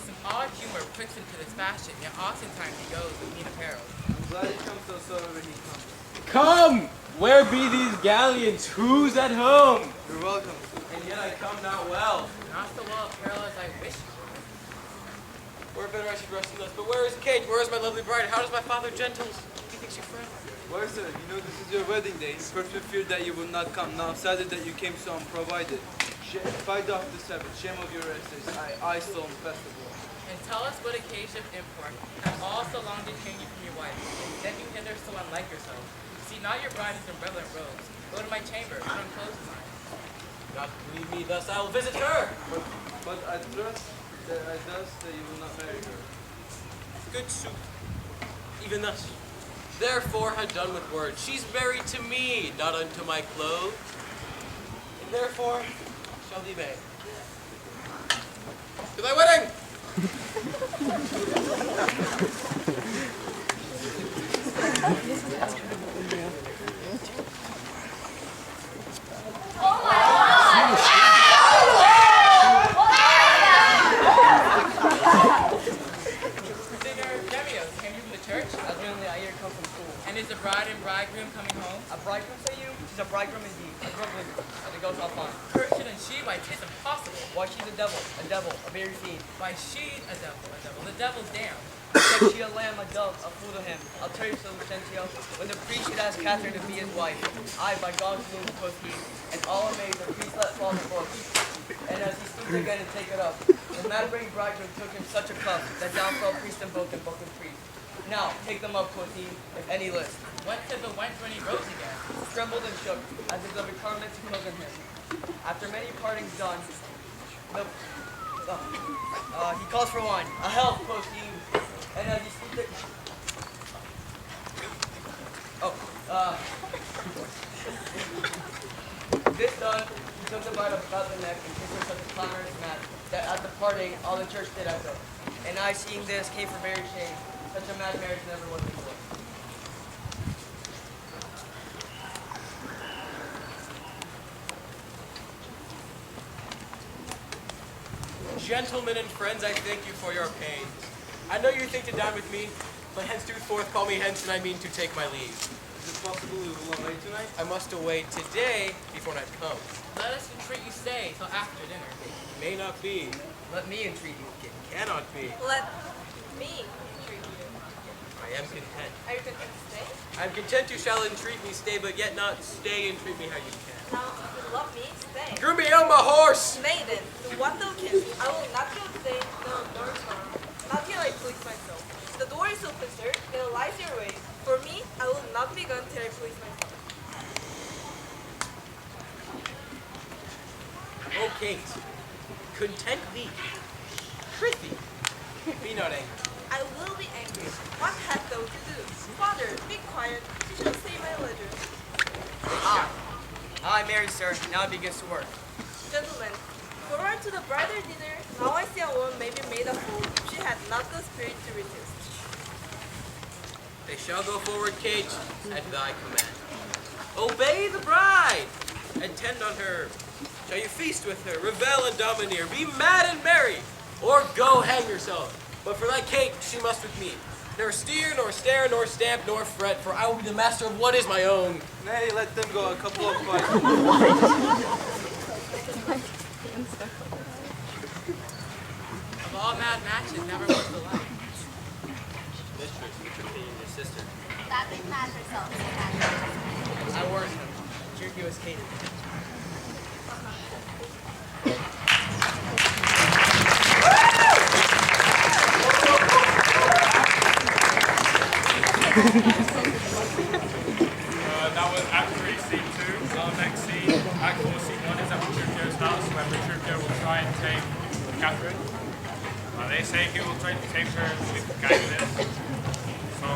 Some odd humor puts him to this fashion, yet oftentimes he goes with mean apparel. I'm glad he comes so sober he comes. Come! Where be these galleons? Who's at home? You're welcome. And yet I come not well. Not so well apparel as I wish you were. Where better I should rest in this. But where is Kate? Where is my lovely bride? How does my father Gentles? He thinks you friend. Why, sir? You know this is your wedding day. First we feared that you would not come. Now I'm saddened that you came so unprovided. Fight off the Sabbath. Shame of your restless. I stole festival. And tell us what occasion of import have all so long detained you from your wife, and sent you hither so unlike yourself. See, now your bride is in redolent robes. Go to my chamber, put on clothes of mine. Not leave me thus, I will visit her. But I trust that you will not marry her. Good suit. Even thus. Therefore had done with words. She's married to me, not unto my clothes. And therefore shall thee beg. To thy wedding! Oh my God! Singer Demios, came you from the church? Evidently, I hear come from school. And is the bride and bridegroom coming home? A bridegroom, say you? She's a bridegroom indeed. A girl believer. And it goes all fine. Christian and she, why, 'tis impossible. Why, she's a devil, a very fiend. Why, she's a devil. The devil's damned. Said she a lamb, a dove, a fool to him. I'll tell you so, Lucentio. When the priest should ask Catherine to be his wife, I, by God's will, quoth he, and all amazed, the priest let fall the book. And as he stooped again to take it up, the mad-brained bridegroom took him such a cuff that down fell priest and both priest. Now, take them up, quoth he, if any list. What said the wench when he rose again? Trembled and shook, as if the requirement to cozen him. After many partings done, he calls for wine. A health, quoth he, and as he stooped it, this done, he took the bride about the neck and kissed her such a clamorous manner that at the parting, all the church did echo. And I, seeing this, came for very shame. Such a mad marriage never was before. Gentlemen and friends, I thank you for your pains. I know you think to dine with me, but henceforth call me hence, and I mean to take my leave. Is it possible you will away tonight? I must away today before night comes. Let us entreat you stay till after dinner. May not be. Let me entreat you. It cannot be. Let me entreat you. I am content. Are you content to stay? I'm content you shall entreat me stay, but yet not stay and treat me how you can. Now, if you love me, stay. Groom me on my horse! Maiden, the one thou kiss, I will not go today, no, nor tomorrow. Not till I please myself. The door is open, sir, it lies your way. For me, I will not be gone till I please myself. O Kate, content thee. Prithee, be not angry. I will be angry. What hast thou to do? Father, be quiet. You shall say my letter. I married, sir. Now it begins to work. Gentlemen, forward to the bridal dinner. Now I see a woman may be made a fool. She had not the spirit to resist. They shall go forward, Kate, at thy command. Obey the bride, attend on her. Shall you feast with her, revel and domineer, be mad and merry, or go hang yourself. But for thy Kate, she must with me. Nor steer, nor stare, nor stamp, nor fret, for I will be the master of what is my own. Nay, let them go a couple of fights. Of all mad matches, never was the like. Mistress, what's your opinion of your sister? That big mad herself. I warned him. Jerky was hated. That was Act 3, Scene 2. Next scene, Act 4, Scene 1 is at Petruchio's house, where Petruchio will try and tame Catherine. They say he will try to take her with kindness. So,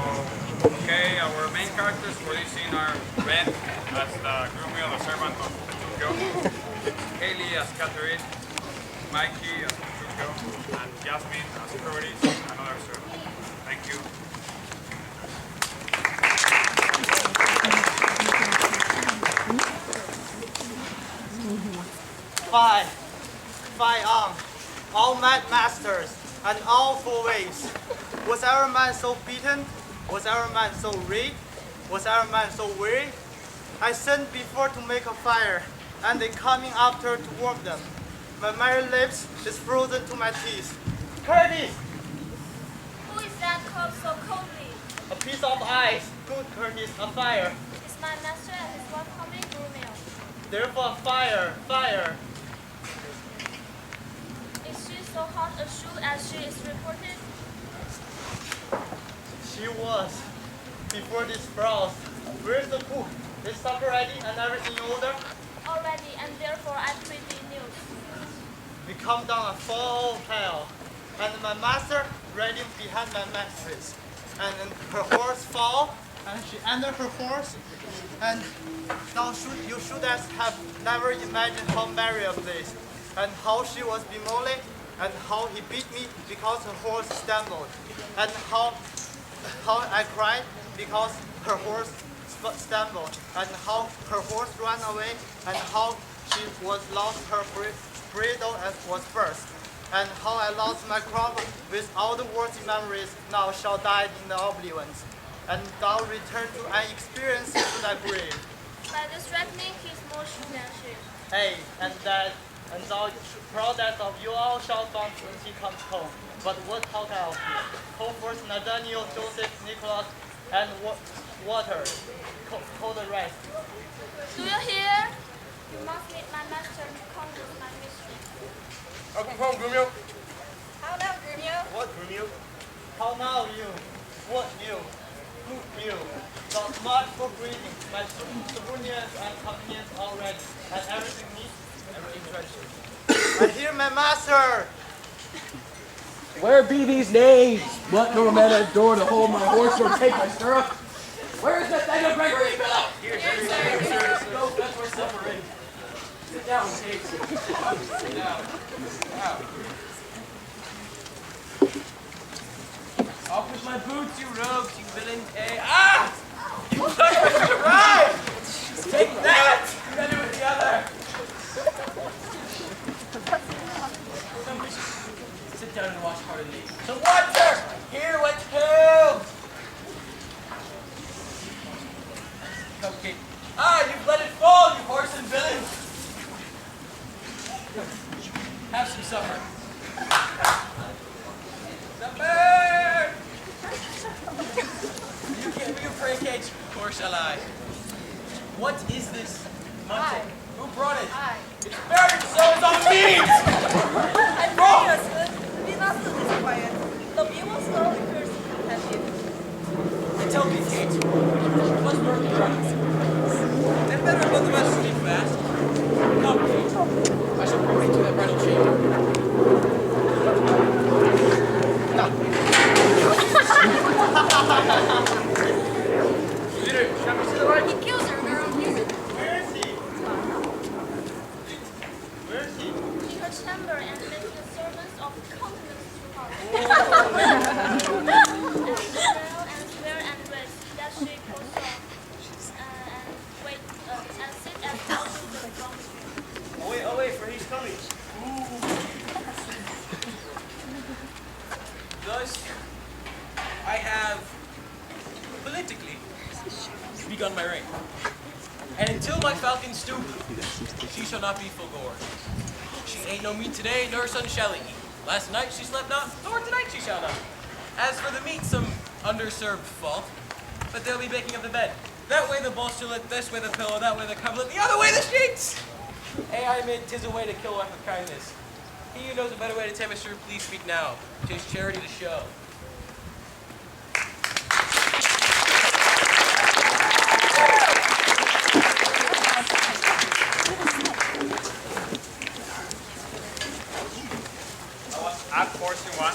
okay, our main characters for this scene are Ben as the grooming, the servant of Petruchio, Haley as Catherine, Mikey as Petruchio, and Jasmine as Curtis, another servant. Thank you. Fight on, all mad masters, and all four ways. Was our man so beaten? Was our man so weak? Was our man so weary? I sent before to make a fire, and they coming after to warm them. My merry lips is frozen to my teeth. Curtis! Who is that called so coldly? A piece of ice. Good Curtis, a fire. Is my master and his wife coming, Romeo? Therefore fire, fire. Is she so hot a shoe as she is reported? She was. Before this frost. Where's the cook? Is supper ready and everything in order? Already, and therefore I pray thee news. We come down a full hell, and my master riding behind my mistress, and then her horse fall, and she under her horse, and now you should have never imagined how merry a place, and how she was bemoaning, and how he beat me because her horse stumbled, and how I cried because her horse stumbled, and how her horse ran away, and how she was lost her bridle and was burst, and how I lost my crop with all the worthy memories now shall die in the oblivions, and thou return to an experience to thy grave. By the threatening he is more sure than she. Hey, and thou proudest of you all shall find when he comes home. But what talk I of you? Call first Nathaniel, Joseph, Nicholas, and Water. Call the rest. Do you hear? You must meet my master to come with my mistress. Come home, Grumio. How now, Grumio? What, Grumio? How now you? What you? Who you? Not much for greeting. My souvenirs and convenience already. And everything neat? Everything ready. I hear my master! Where be these knaves? What no man at door to hold my horse or take my stirrup? Where is Nathaniel Gregory, fellow? Here, sir. Go, that's where supper is. Sit down, Kate. Sit down. Wow. Off with my boots, you rogues, you villains, eh? Ah! You suckers arrived! Take that! Together with the other. Sit down and watch heartily. So what, sir? Here, what's held? Cupcake. Ah, you've let it fall, you horse and villain. Have some supper. Supper! You can't be a pray cage, or shall I? What is this mountain? Who brought it? It's buried, so it's on me! I pray you, husband, be not so disquiet. The view will slowly pierce the companion. Tell me, Kate, what's worth the trouble? Then better let the rest sleep fast. Come, Kate. I shall bring you to that bridal chamber. Leader, shall we see the light? He kills her in her own music. Where is he? Where is he? In her chamber and making the servants of countenance to her. And swear and rest that she goes on and wait and sit at houses of the drum stream. Away, for he's coming. Thus, I have politically begun my reign. And until my falcon stoop, she shall not be forgone. She ate no meat today, nor son shall eat. Last night she slept not, nor tonight she shall not. As for the meat, some underserved fault, but they'll be baking up the bed. That way the bolsterlet, this way the pillow, that way the coverlet, the other way the sheets! Ay, I admit, 'tis a way to kill life with kindness. He who knows a better way to tame a shrew, please speak now. 'Tis charity to show. Act Force in 1.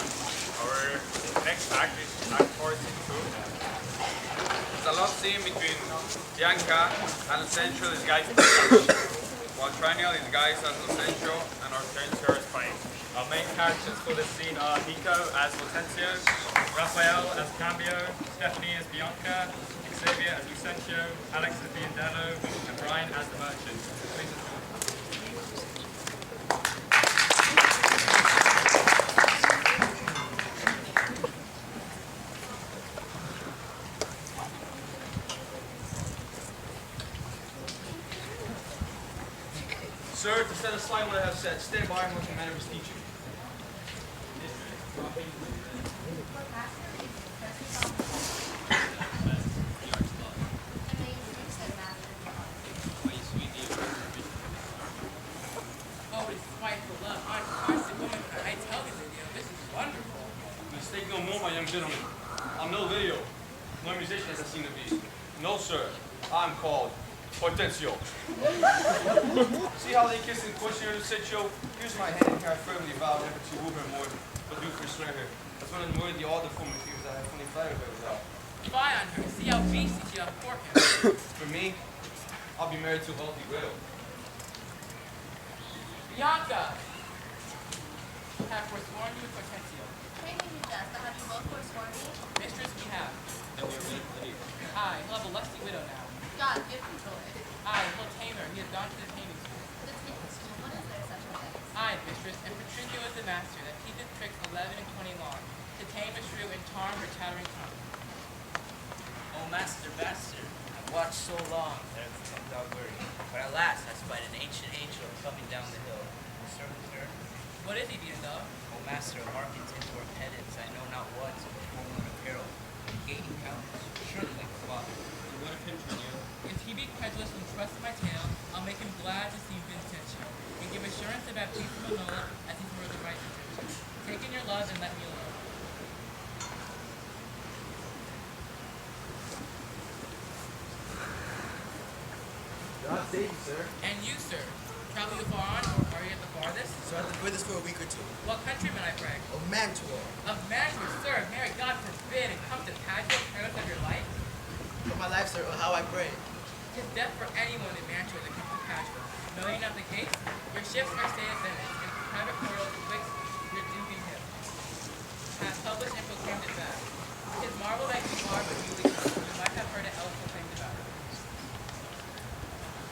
Our next act is Act Force in 2. It's a love scene between Bianca and Lucentio disguised as while Traniel is disguised as Lucentio and Hortensio is playing. Our main characters for this scene are Nico as Lucentio, Raphael as Cambio, Stephanie as Bianca, Xavier as Lucentio, Alex as Biondelo, and Brian as the merchant. Please enjoy. Sir, to set aside what I have said, stand by and let the manner of his teaching. Oh, it's spiteful love. I'm constant woman. I tell you, video, this is wonderful. Mistake no more, my young gentleman. I'm no video, no musician as I seem to be. No, sir. I'm called Hortensio. See how they kiss and push here in the sitio? Here's my hand, here I firmly vow never to woo her more, but do forswear her. That's one unworthy all the former fears I have only flattered her without. Spy on her. See how beastly she outport him. For me, I'll be married to a wealthy widow. Bianca! Have forsworn you for Tensio. Training you does, but have you both forsworn me? Mistress, we have. Then we are ready for the leave. I, he'll have a lusty widow now. God, give control. I, he'll tame her. He has gone to the taming school. The taming school, what is there such a thing? I, mistress, and Patricio is the master that teacheth tricks 11 and 20 long, to tame a shrew and charm her chattering tongue. Oh, master, I've watched so long that I've become without worry. But alas, I spied an ancient angel coming down the hill. The servant, sir? What is he, dear dove? Oh, master, a market into our pedants, I know not what, so formal in apparel. Gaining countenance, surely like a father. And what of him, Tranio? If he be credulous and trust my tale, I'll make him glad to see Vincentio, and give assurance of Baptista Manola as if he were the right intention. Take in your love and let me alone. God save you, sir. And you, sir, travel you far on, or are you at the farthest? So I have to quit this for a week or two. What countryman, I pray? Of Mantua. Of Mantua, sir, Mary, God forbid, and come to Padua, parents of your life? For my life, sir, or how I pray. Tis death for anyone in Mantua that comes to Padua. Know you not the case? Your ships are stayed at Venice, and private quarrels betwixt your duke and him. Hath published and proclaimed it bad. Tis marvel that you are but newly come. You might have heard it else proclaimed about it.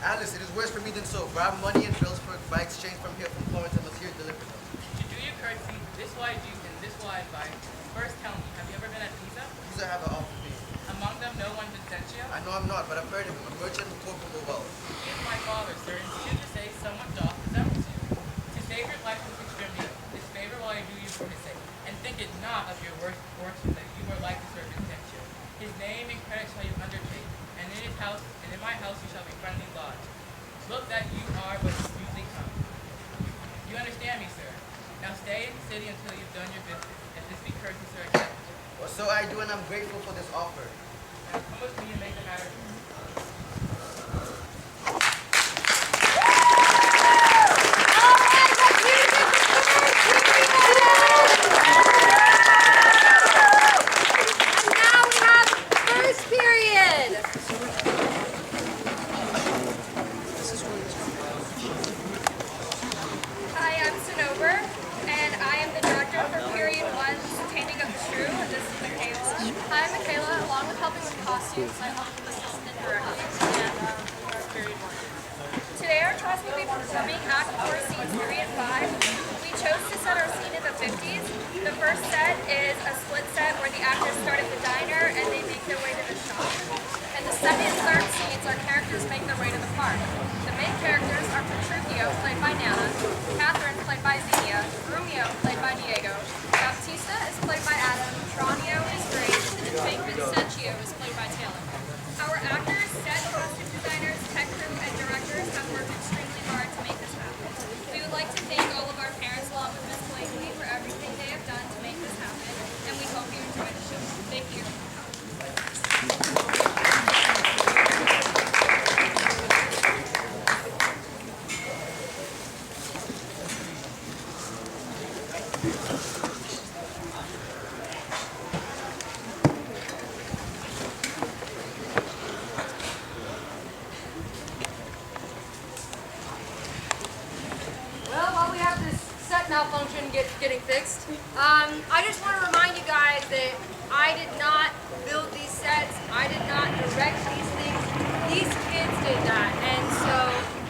Alice, it is worse for me than so, for I have money and bills for by exchange from here from Florence and must here deliver them. To do you courtesy, this will I do, and this will I advise. First tell me, have you ever been at Pisa? These I have an offer me. Among them no one Vincentio? I know I'm not, but I've heard of him, a merchant of corporable wealth. He is my father, sir, and sooth to say, somewhat doth resemble you. To save your life from extremity, this favor will I do you for his sake, and think it not of your worst fortune that you are like to serve Vincentio. His name and credit shall you undertake, and in his house, and in my house you shall be friendly lodged. Look that you are but usually come. You understand me, sir. Now stay in the city until you've done your business. If this be courteous or accepted. Well, so I do, and I'm grateful for this offer. Now come with me and make the matter clear. And now we have first period. Hi, I'm Sinover, and I am the director for period 1's Taming of the Shrew, and this is Michaela. Hi, I'm Michaela. Along with helping with costumes, I help with assistant directing and for period 1. Today our class will be performing Act 4 Scene Period 5. We chose to set our scene in the 50s. The first set is a split set where the actors start at the diner and they make their way to the shop. And the second and third scenes, our characters make their way to the park. The main characters are Petruchio, played by Nana, Catherine, played by Xenia, Romeo, played by Diego, Baptista is played by Adam, Tranio is Grace, and fake Vincentio is played by Taylor. Our actors, set costume designers, tech crew, and directors have worked extremely hard to make this happen. We would like to thank all of our parents along with Miss Blakely for everything they have done to make this happen, and we hope you enjoy the show. Thank you. Well, while we have this set malfunction getting fixed, I just want to remind you guys that I did not build these sets. I did not direct these things. These kids did that, and so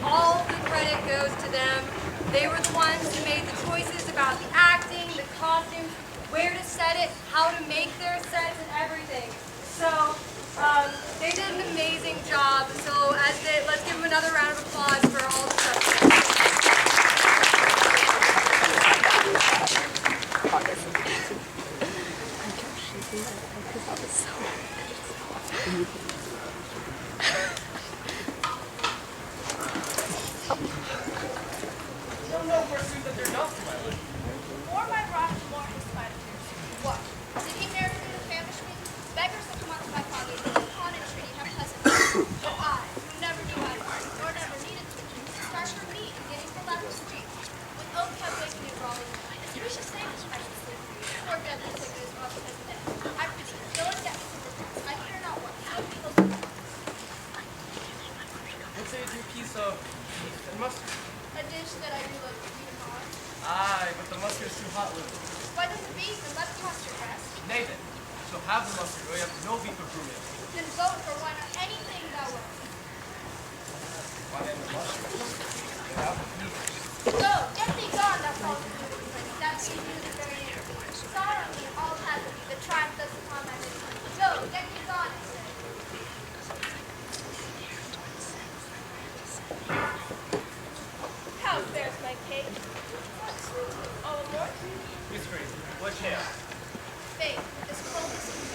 all the credit goes to them. They were the ones who made the choices about the acting, the costumes, where to set it, how to make their sets, and everything. So they did an amazing job. So let's give them another round of applause for all the stuff. of beef and mustard. A dish that I do love to eat upon. Aye, but the mustard is too hot, Lily. Why does the beef and let the mustard rest? Nay then, she'll have the mustard, or you have no beef or brewing. Then vote for one or anything thou wilt. Why then the mustard? Without the beef. Go, get thee gone, thou false beauty, that she knew the very air. Sorrow me, all has of thee, the triumph thus upon my lips. Go, get thee gone, I say. How fares my cake? All aboard? Miss Free, what hail? Faith, as cold as you.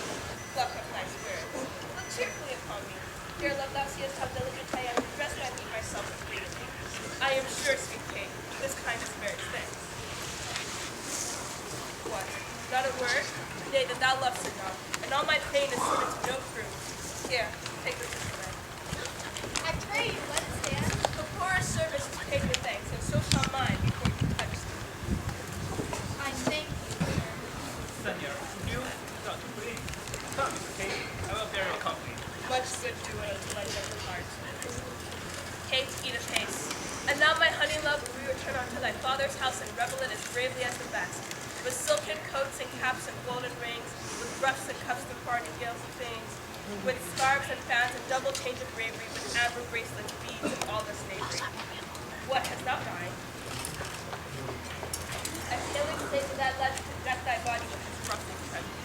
Pluck up thy spirits. Look cheerfully upon me. Dear love, thou seest how diligent I am to dress my meat myself with freedom. I am sure, sweet Kate, this kindness merits thanks. What? Not a word? Nay, then thou lovest it not, and all my pain is sorted to no fruit. Here, take this away. I pray you, let it stand. The poorest service is paid with thanks, and so shall mine before you touch me. I thank you. Senor, you, Dr. Please. Come, Mr. Kate. I will bear your company. Much good do it to my gentle heart. Kate, eat apace. And now, my honey love, will we return unto thy father's house and revel it as bravely as the best, with silken coats and caps and golden rings, with ruffs and cuffs to farthingales and things, with scarves and fans and double change of bravery, with amber bracelets, beads, and all this knavery. What, hast thou dined? I failing to say to that lad to deck thy body with his rustling treasure.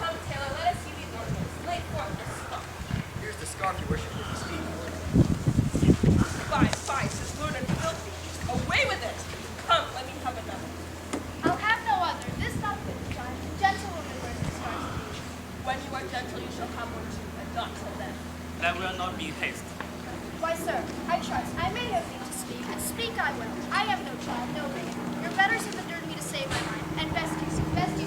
Come, Taylor, let us see these ornaments. Lay forth this scarf. Here's the scarf, your worship, if you speak. Fie, says lewd and filthy. Away with it! Come, let me have another. I'll have no other. This thou good, John. Gentlewoman wears the stars. When you are gentle, you shall have one too, and not till then. That will not be haste. Why, sir, I trust. I may have need to speak, and speak I will. I am no child, no babe. Your betters have endured me to save my mind, and best you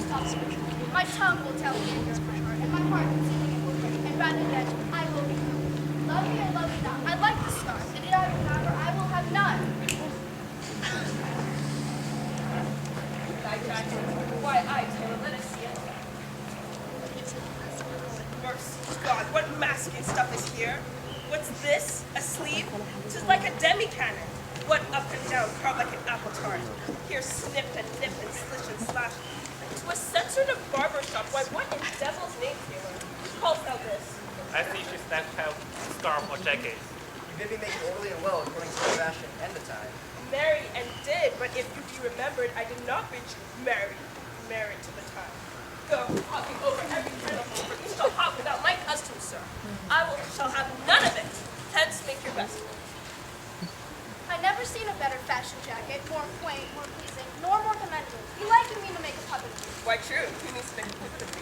stop speaking. My tongue will tell the anger of my heart, and my heart concealing it will break, and rather yet I will be moved. Love me or love me not, I like the scarf, and it I will have, or I will have none. Thy jacket. Why, aye, Taylor, let us see it. Mercy God, what masking stuff is here? What's this? A sleeve? 'Tis like a demi-cannon. What up and down, carved like an apple tart. Here snip and nip and slish and slash. To a censored of barber shop. Why, what in devil's name, Taylor? Callst thou this? I see she's that child scarf or jacket. You bid me make it orderly and well according to the fashion and the time. Marry and did, but if you be remembered, I did not reach married to the time. Go, hopping over every turn of over. You shall hop without my custom, sir. Shall have none of it. Hence, make your best. I never seen a better fashion jacket, more quaint, more pleasing, nor more commendable. You liking me to make a puppet of you? Why, true. Who needs to make a puppet of me?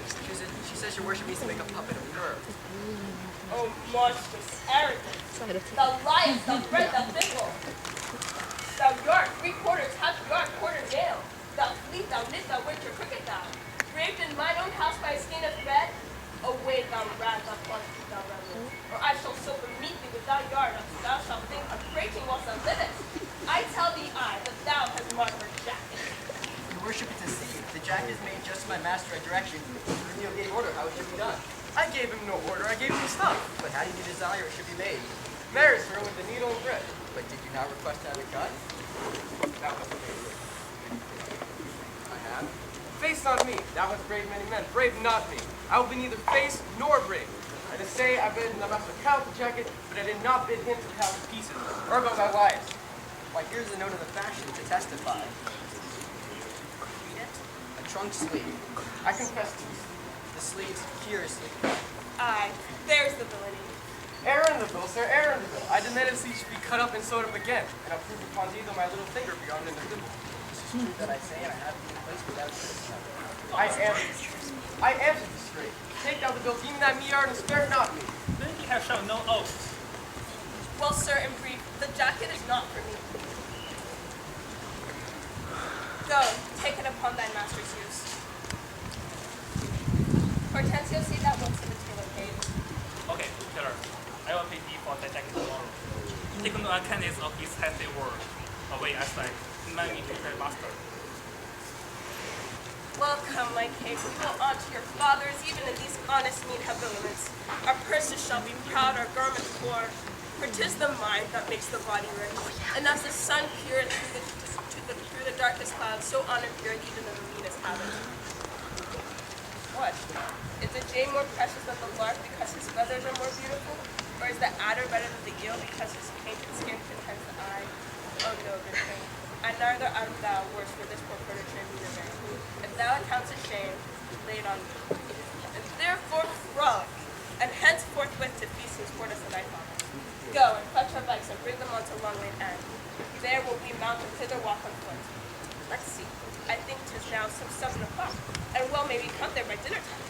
She says your worship needs to make a puppet of her. Oh, monstrous arrogance. Thou liest, thou thread, thou thimble. Thou yard, 3/4, half yard, quarter nail. Thou fleet, thou knit, thou winter cricket, thou. Draped in mine own house by a skein of thread. Away, thou rag, thou quantity, thou rebel. Or I shall sober meet thee with thy yard, until thou shalt think of breaking whilst thou livest. I tell thee, that thou hast marred her jacket. Your worship is deceived. The jacket is made just to my master at direction. Neil gave order how it should be done. I gave him no order, I gave him the stuff. But how did you desire it should be made? Marries her with the needle and thread. But did you not request to have it cut? Thou hast made it. I have. Face on me, thou hast braved many men, brave not me. I will be neither face nor brave. I did say I bid the master count the jacket, but I did not bid him to count the pieces. Ergo thou liest. Why, here's a note of the fashion to testify. Read it. A trunk sleeve. I confess to the sleeves curiously. Aye, there's the villainy. Error in the bill, sir, error in the bill. I demand the sleeves should be cut up and sewed up again, and I'll prove upon thee though my little finger be armed in the thimble. This is true that I say, and I have been placed without citizen. I answer the straight. Take thou the bill, deem that me yard, and spare not me. Then you have shown no oath. Well, sir, in brief, the jacket is not for me. Go, take it upon thy master's use. Hortensio, see that once in the tailor paid. Okay, Taylor. I will pay thee for the jacket tomorrow. Take no unkindness of his hasty word. Away as I command me to her master. Welcome, my cake. We will honor your fathers, even in these honest mean habiliments. Our purses shall be proud, our garments poor. For 'tis the mind that makes the body rich. And as the sun peereth through the darkest clouds, so honor peereth even in the meanest habit. What? Is the jay more precious than the lark because his feathers are more beautiful? Or is the adder better than the eel because his painted skin contents the eye? Oh no, good thing. And neither art thou worse for this poor furniture neither may. If thou accounts it shame, lay it on me. And therefore frog, and henceforth to feast and sport us of thy fathers. Go and fetch our bikes and bring them on to Long Lane End. There will we mount and thither walk on foot. Let's see. I think 'tis now some 7 o'clock, and well may we come there by dinner time.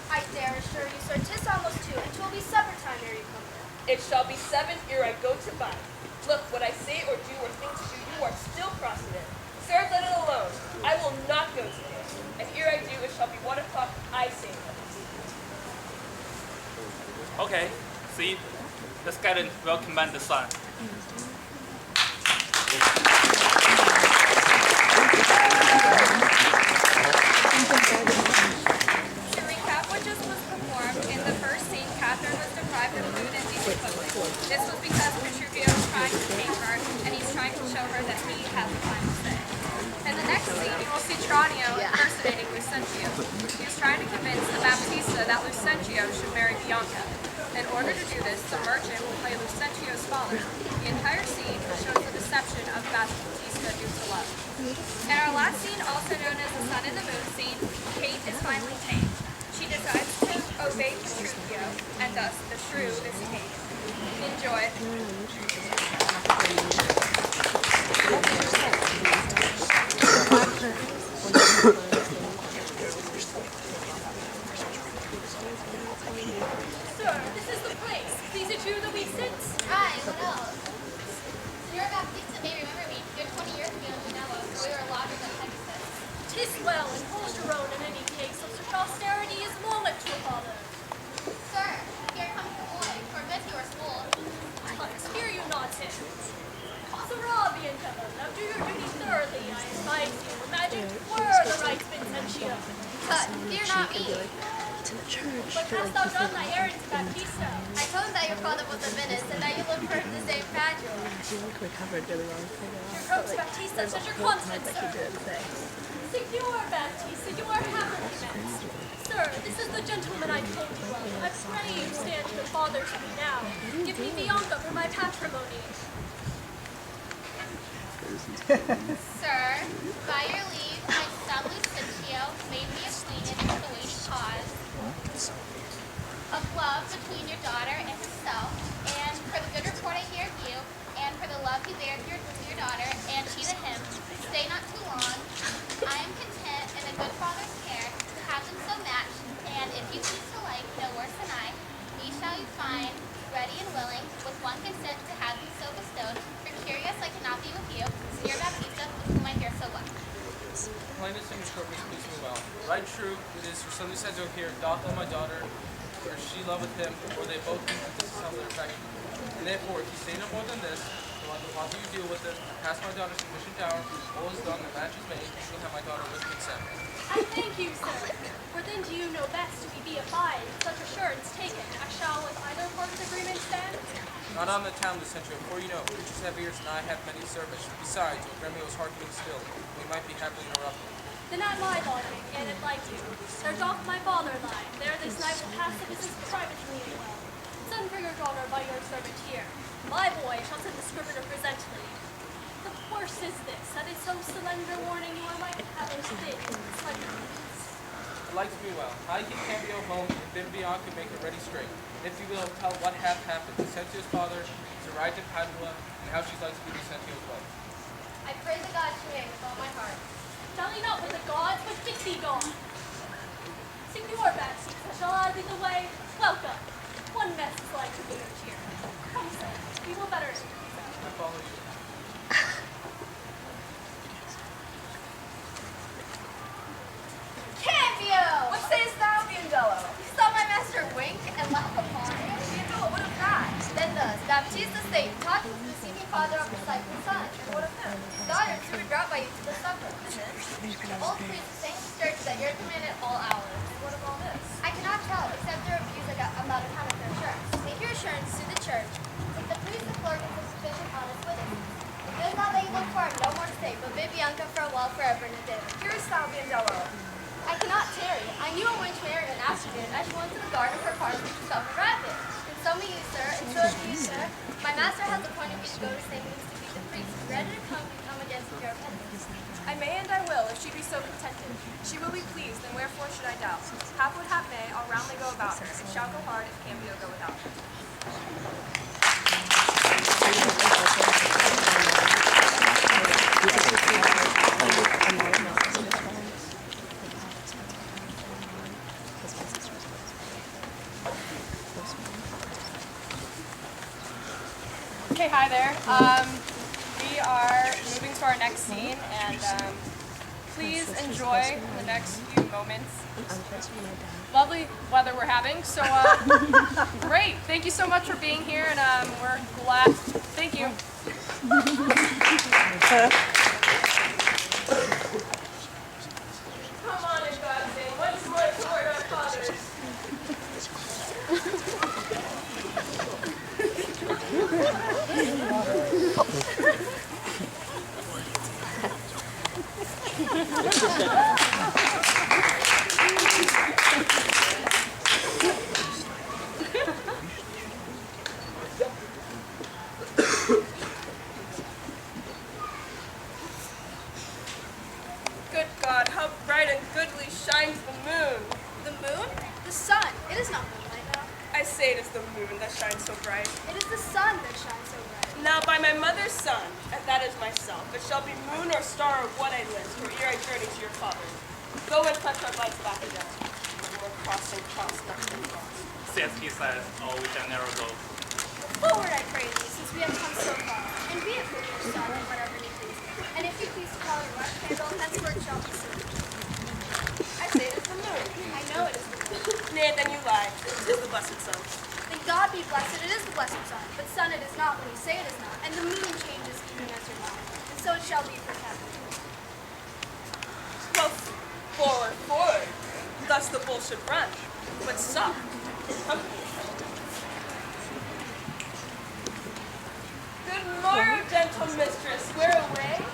I dare assure you, sir, 'tis almost 2, and 'twill be supper time ere you come there. It shall be 7 ere I go to bed. Look, what I say or do or think to do, you are still crossing it. Sir, let it alone. I will not go today. And ere I do, it shall be 1 o'clock, I say so. Okay, see, this guidance will command the sun. To recap what just was performed, in the first scene, Catherine was deprived of food and decent clothing. This was because Petruchio is trying to tame her, and he's trying to show her that he has the final say. In the next scene, you will see Tranio impersonating Lucentio. He is trying to convince the Baptista that Lucentio should marry Bianca. In order to do this, the merchant will play Lucentio's father. The entire scene shows the deception of Baptista due to love. In our last scene, also known as the Sun and the Moon scene, Kate is finally tamed. She decides to obey Petruchio, and thus the shrew is tamed. Enjoy. Sir, this is the place. Please adieu the wee sits. Aye, what else? Senor Baptista may remember me. You're 20 years ago in Manila, we were lodgers at Texas. 'Tis well, and hold your own in any case of such austerity as Molech your father. Sir, here comes the boy. Forbid your school. Tucks, hear you not him. Sirrah, Bianca, now do your duty thoroughly, I advise you. Imagine were the right Vincentio. Tut, fear not me. But hast thou done thy errand to Baptista? I told him that your father was a menace and that you looked for the same Padua. Your hopes, Baptista, such your constant, sir. Signor Baptista, you are happily commenced. Sir, this is the gentleman I told you of. I pray you stand to the father to me now. Give me Bianca for my patrimony. Sir, by your leave, my son Lucentio made me acquainted with the waiting cause of love between your daughter and himself, and for the good report I hear of you, and for the love you bear to your daughter, and she to him, stay not too long. I am content in a good father's care to have them so matched, and if you choose to like no worse than I, me shall you find ready and willing, with one consent to have you so bestowed. For curious I cannot be with you, Senor Baptista, with whom I hear so well. Plainest and your shortness please me well. Right true, it is your son Lucentio here, doth love my daughter, or she loveth him, or they both think that this is how their affection. And therefore, if you say no more than this, then let the father you deal with it, pass my daughter's sufficient dower, all is done, the match is made, you shall have my daughter with consent. I thank you, sir. For then do you know best to be deified, such assurance taken, I shall with either party's agreement stand? Not on the town, Lucentio, for you know, creatures have ears and I have many servants. Besides, your Gremio's hearkening still, we might be happily interrupted. Then at my lodging, and it like you, there doth my father lie. There this night will pass the business privately and well. Send for your daughter by your servant here. My boy shall send the scrivener presently. The worst is this, that is so slender warning you are like having thin, slender things. It likes me well. I get Cambio home, and bid Bianca make it ready straight. And if you will, tell what hath happened. Lucentio's father is arrived at Padua, and how she'd like to be Lucentio's wife. I pray the gods to me with all my heart. Dally not with the gods, but get thee gone. Signor Baptista, shall I lead the way? Welcome. One mess is like to be your cheer. Come, sir, we will better it. I follow you. Cambio! What sayest thou, Biandello? You saw my master wink and laugh upon him? Biandello, what of that? Then thus, Baptista stayed talking to the deceiving father of her disciple's son. And what of him? His daughter, to be brought by you to the supper. The old priest sang the church that Sarah Bernadette. Here is Sal Biandello. I cannot tarry. I knew I wanted to marry an afternoon as she went to the garden of her party with herself a rabbit. And so may you, sir, and so have you, sir. My master has appointed me to go to St. Means to be the priest, ready to come against your penance. I may and I will, if she be so contented. She will be pleased, and wherefore should I doubt? Hap what hap may, I'll roundly go about her, and shall go hard if Cambio go without her. Okay, hi there. We are moving to our next scene, and please enjoy the next few moments. Lovely weather we're having, so great. Thank you so much for being here, and we're glad. Thank you. Come on, in God's name, once more toward our fathers. Good God, how bright and goodly shines the moon. The moon? The sun. It is not moonlight now. I say it is the moon that shines so bright. It is the sun that shines so bright. Now by my mother's son, and that is myself, it shall be moon or star or what I list, or ere I journey to your father. Go and fetch our lights back again. We're crossing cross, nothing cross. Since he says, oh, we can never go. Forward, I pray thee, since we have come so far, and be it with your son, and whatever he please. And if you please to call your wife candle, henceforth it shall be so. I say it is the moon. I know it is the moon. Nay, then you lie. It is the blessed sun. Then God be blessed, it is the blessed sun. But sun it is not when you say it is not. And the moon changes even as your mind. And so it shall be forever. Well, forward, forward. Thus the bull should run. But soft, company. Good morrow, gentle mistress. Where away?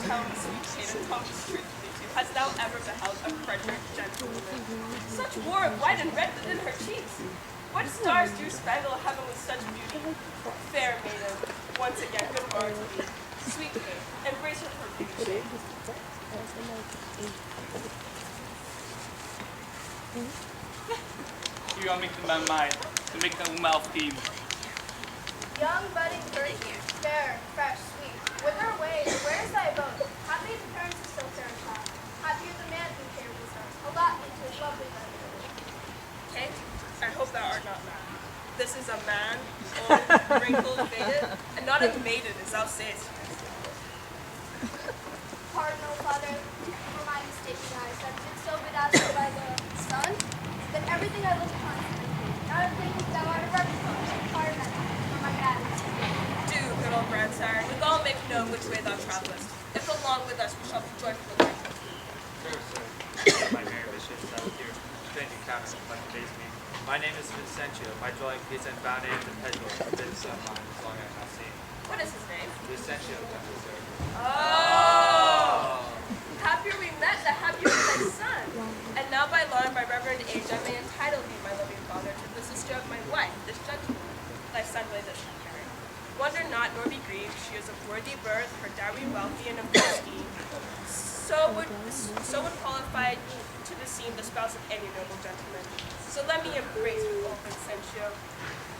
Tell me, sweet maiden, tell me truthfully too. Hast thou ever beheld a frederick gentlewoman? Such war of white and red within her cheeks. What stars do spangle heaven with such beauty? Fair maiden, once again, good morrow to thee. Sweet maid, embrace her for beauty. You are making my mind to make the mouth theme. Young budding virgin, fair, fresh, sweet. Whither away, and where is thy abode? Happy the parents of so fair a child. Happy the man who carries his heart. Allot me to his lovely wedding. Kate, I hope thou art not mad. This is a man, old, wrinkled, faded, and not a maiden, as thou sayest. Pardon, O Father, for my mistaken eyes that did so bedazzled by the sun, that everything I looked upon is complete. Now I think thou art a rectifier. Pardon that for my madness. Do, good old grandsire, with all make known which way thou travelest. If along with us, we shall be joyful alike. Sure, sir. My very wishes I was here. Thank you, Captain, if I can face me. My name is Vicentio. My dwelling place and bound in the Pedro. Been some mine as long as I have seen. What is his name? Vicentio, Captain, sir. Oh! Happier we met, the happier is thy son. And now by law and by reverend age, I may entitle thee, my loving father, to the sister of my wife, this gentleman. Thy son lays it carry. Wonder not, nor be grieved, she is of worthy birth, her dowry wealthy and of good scheme. So would qualify to beseem the spouse of any noble gentleman. So let me embrace with old Vicentio,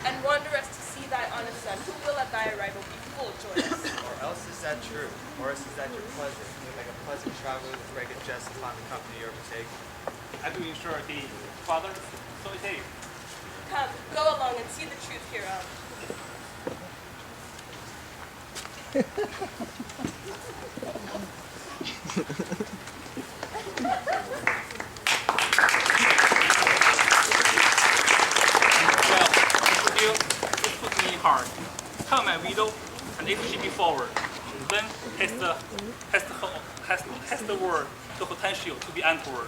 and wondrous to see thy honest son, who will at thy arrival be full joyous. Or else is that true? Or else is that your pleasure? You're like a pleasant traveler with break a jest upon the company you overtake. I do ensure thee, father, so it is. Come, go along and see the truth hereof. Well, this puts me hard. Come, my widow, and if she be forward, then has the word, the potential to be answered.